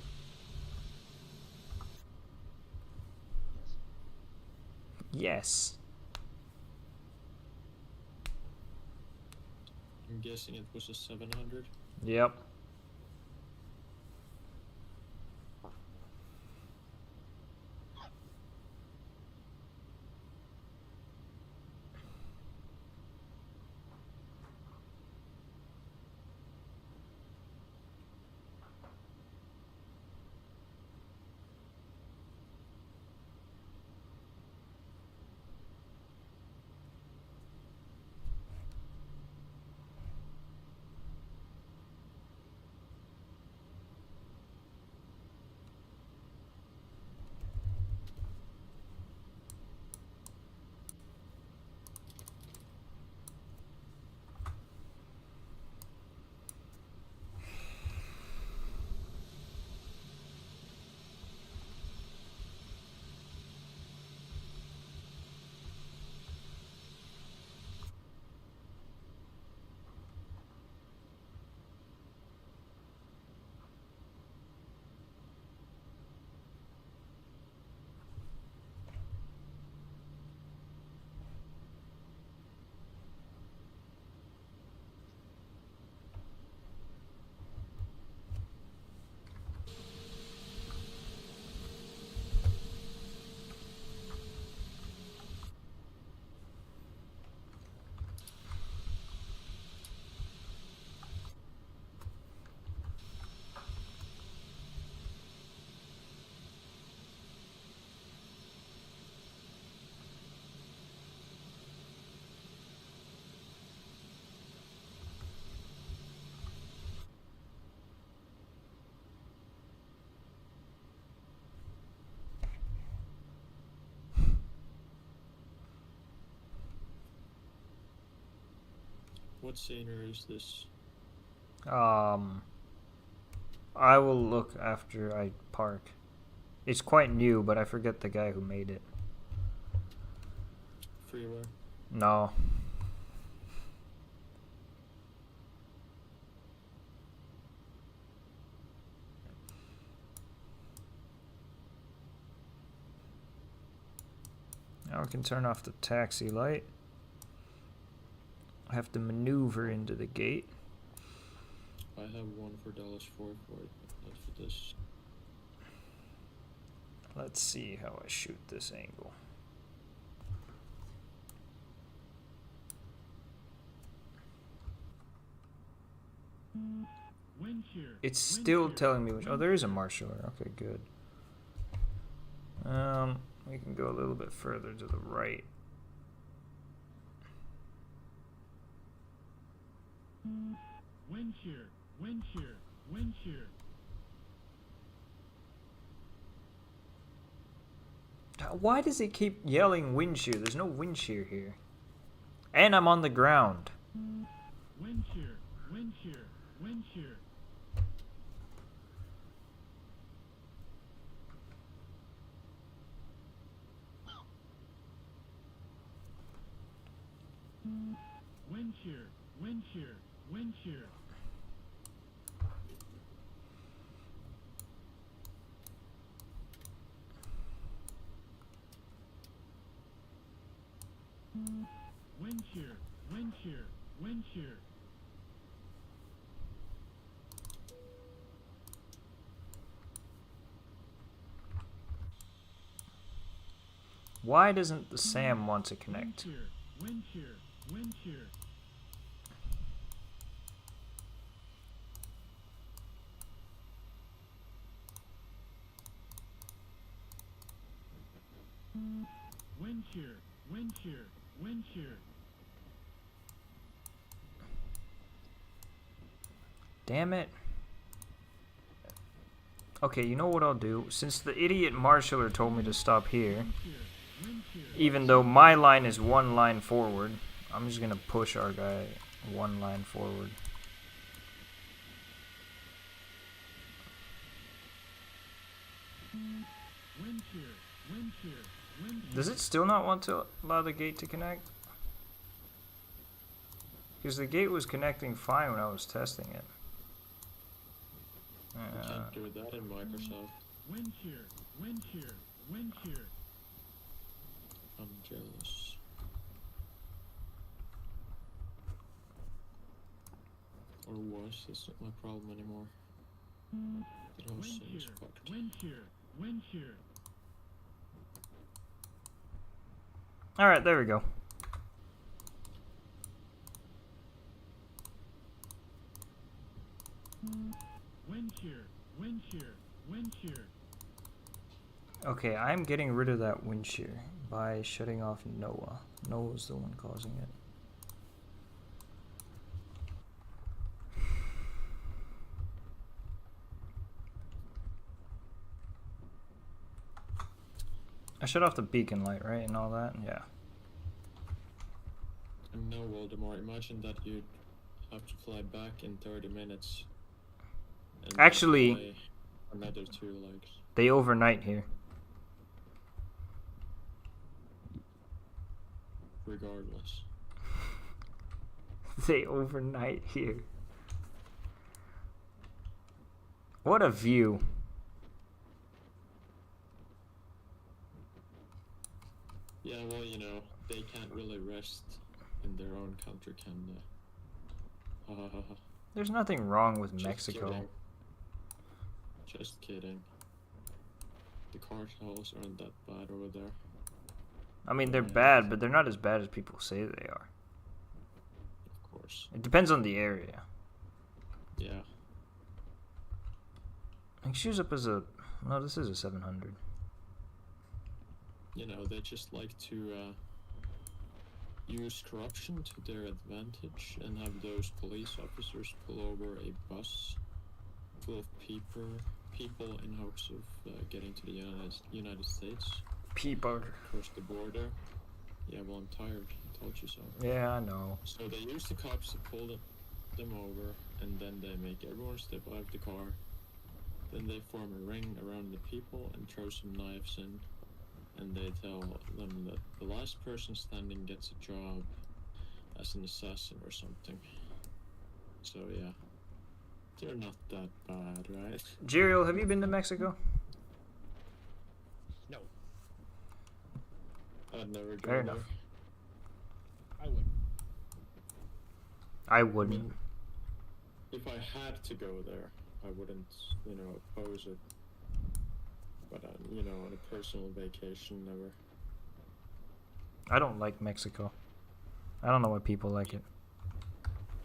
Yes. I'm guessing it was a 700. Yep. What scenery is this? I will look after I park. It's quite new, but I forget the guy who made it. Freeware? No. Now we can turn off the taxi light. I have to maneuver into the gate. I have one for Dallas Fort Worth, but not for this. Let's see how I shoot this angle. It's still telling me which. Oh, there is a marshaller. Okay, good. We can go a little bit further to the right. Wind shear, wind shear, wind shear. Why does it keep yelling wind shear? There's no wind shear here. And I'm on the ground. Wind shear, wind shear, wind shear. Wind shear, wind shear, wind shear. Wind shear, wind shear, wind shear. Why doesn't the SAM want to connect? Wind shear, wind shear, wind shear. Wind shear, wind shear, wind shear. Damn it. Okay, you know what I'll do? Since the idiot marshaller told me to stop here, even though my line is one line forward, I'm just gonna push our guy one line forward. Wind shear, wind shear, wind shear. Does it still not want to allow the gate to connect? Because the gate was connecting fine when I was testing it. You can't do that in Microsoft. Wind shear, wind shear, wind shear. I'm jealous. Or was, that's not my problem anymore. It all Wind seems shear, fucked. wind shear, wind shear. Alright, there we go. Wind shear, wind shear, wind shear. Okay, I'm getting rid of that wind shear by shutting off Noah. Noah's the one causing it. I shut off the beacon light, right, and all that? Yeah. And no, Voldemort, imagine that you'd have to fly back in 30 minutes. And then Actually- fly another 2 legs. They overnight here. Regardless. They overnight here. What a view. Yeah, well, you know, they can't really rest in their own country, can they? Ha ha ha. There's nothing wrong with Just Mexico. kidding. Just kidding. The cartels aren't that bad over there. I mean, they're Yeah. bad, but they're not as bad as people say they are. Of course. It depends on the area. Yeah. It shows up as a... No, this is a 700. You know, they just like to use corruption to their advantage and have those police officers pull over a bus full of people in hopes of getting to the United States. People. Cross the border. Yeah, well, I'm tired. I'm told you so. Yeah, I know. So they use the cops to pull them over, and then they make everyone step out of the car. Then they form a ring around the people and throw some knives in. And they tell them that the last person standing gets a job as an assassin or something. So yeah, they're not that bad, right? Jeriel, have you been to Mexico? No, I'd never go Fair there. enough. I would. I wouldn't. If I had to go there, I wouldn't, oppose it. But, on a personal vacation, never. I don't like Mexico. I don't know why people like it.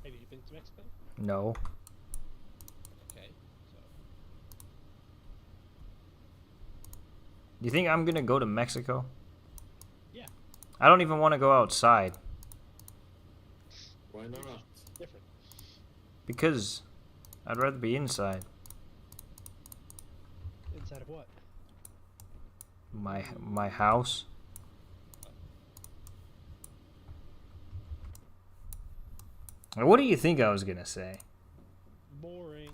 Have you been to Mexico? No. Okay, so Do you think I'm gonna go to Mexico? yeah, I don't even want to go outside Why not? different. because I'd rather be inside. Inside of what? My house. What do you think I was gonna say? Boring.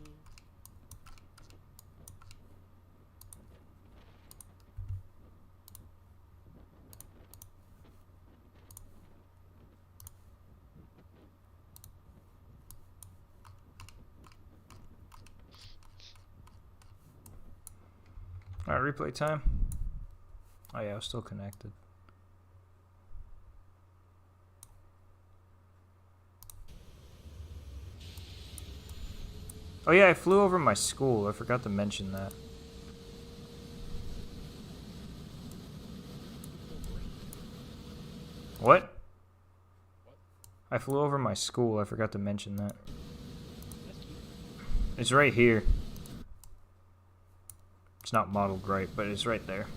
All right, replay time. Oh yeah, I was still connected. Oh yeah, I flew over my school. I forgot to mention that. What? I flew over my school. I forgot to mention that. That's cute. It's right here. It's not modeled right, but it's right there.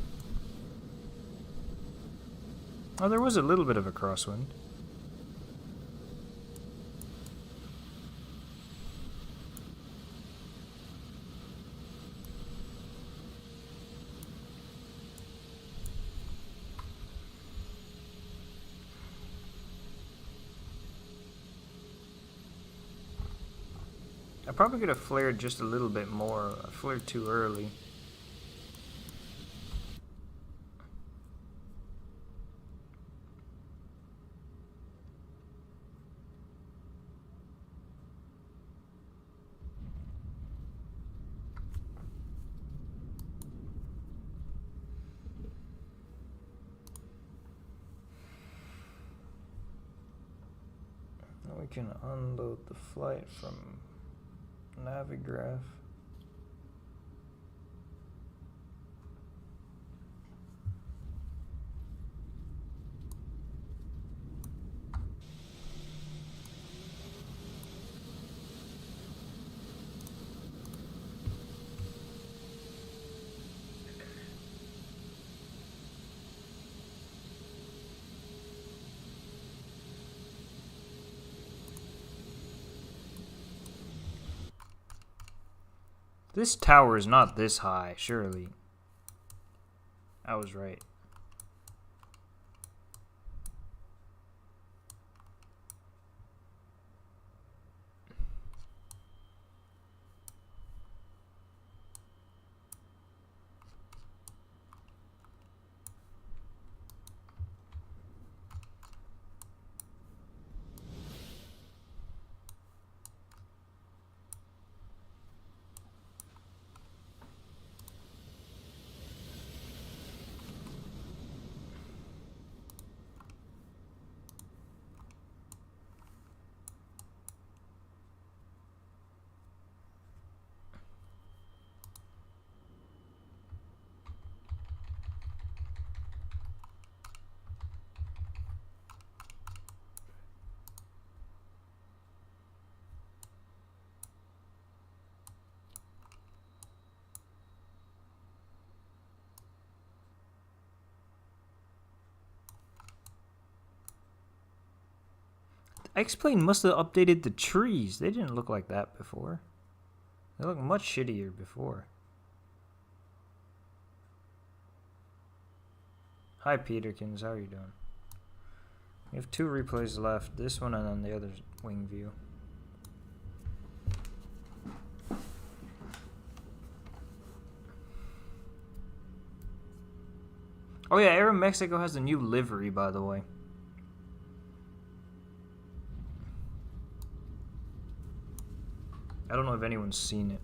Oh, there was a little bit of a crosswind. I probably could have flared just a little bit more. I flared too early. Now we can unload the flight from Navigraph. This tower is not this high, surely. I was right. X-Plane must have updated the trees. They didn't look like that before. They looked much shittier before. Hi, Peterkins. How are you doing? We have 2 replays left. This one and then the other wing view. Oh yeah, Aeromexico has a new livery, by the way. I don't know if anyone's seen it.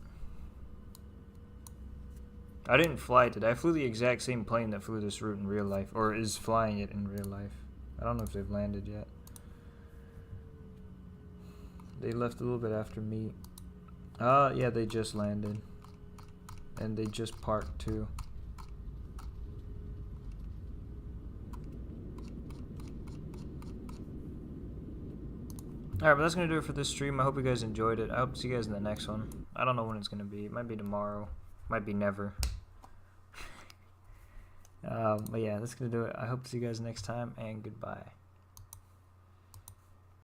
I didn't fly it today. I flew the exact same plane that flew this route in real life, or is flying it in real life. I don't know if they've landed yet. They left a little bit after me. Yeah, they just landed. And they just parked too. Alright, but that's going to do it for this stream. I hope you guys enjoyed it. I hope to see you guys in the next one. I don't know when it's going to be. It might be tomorrow. Might be never. But yeah, that's going to do it. I hope to see you guys next time, and goodbye.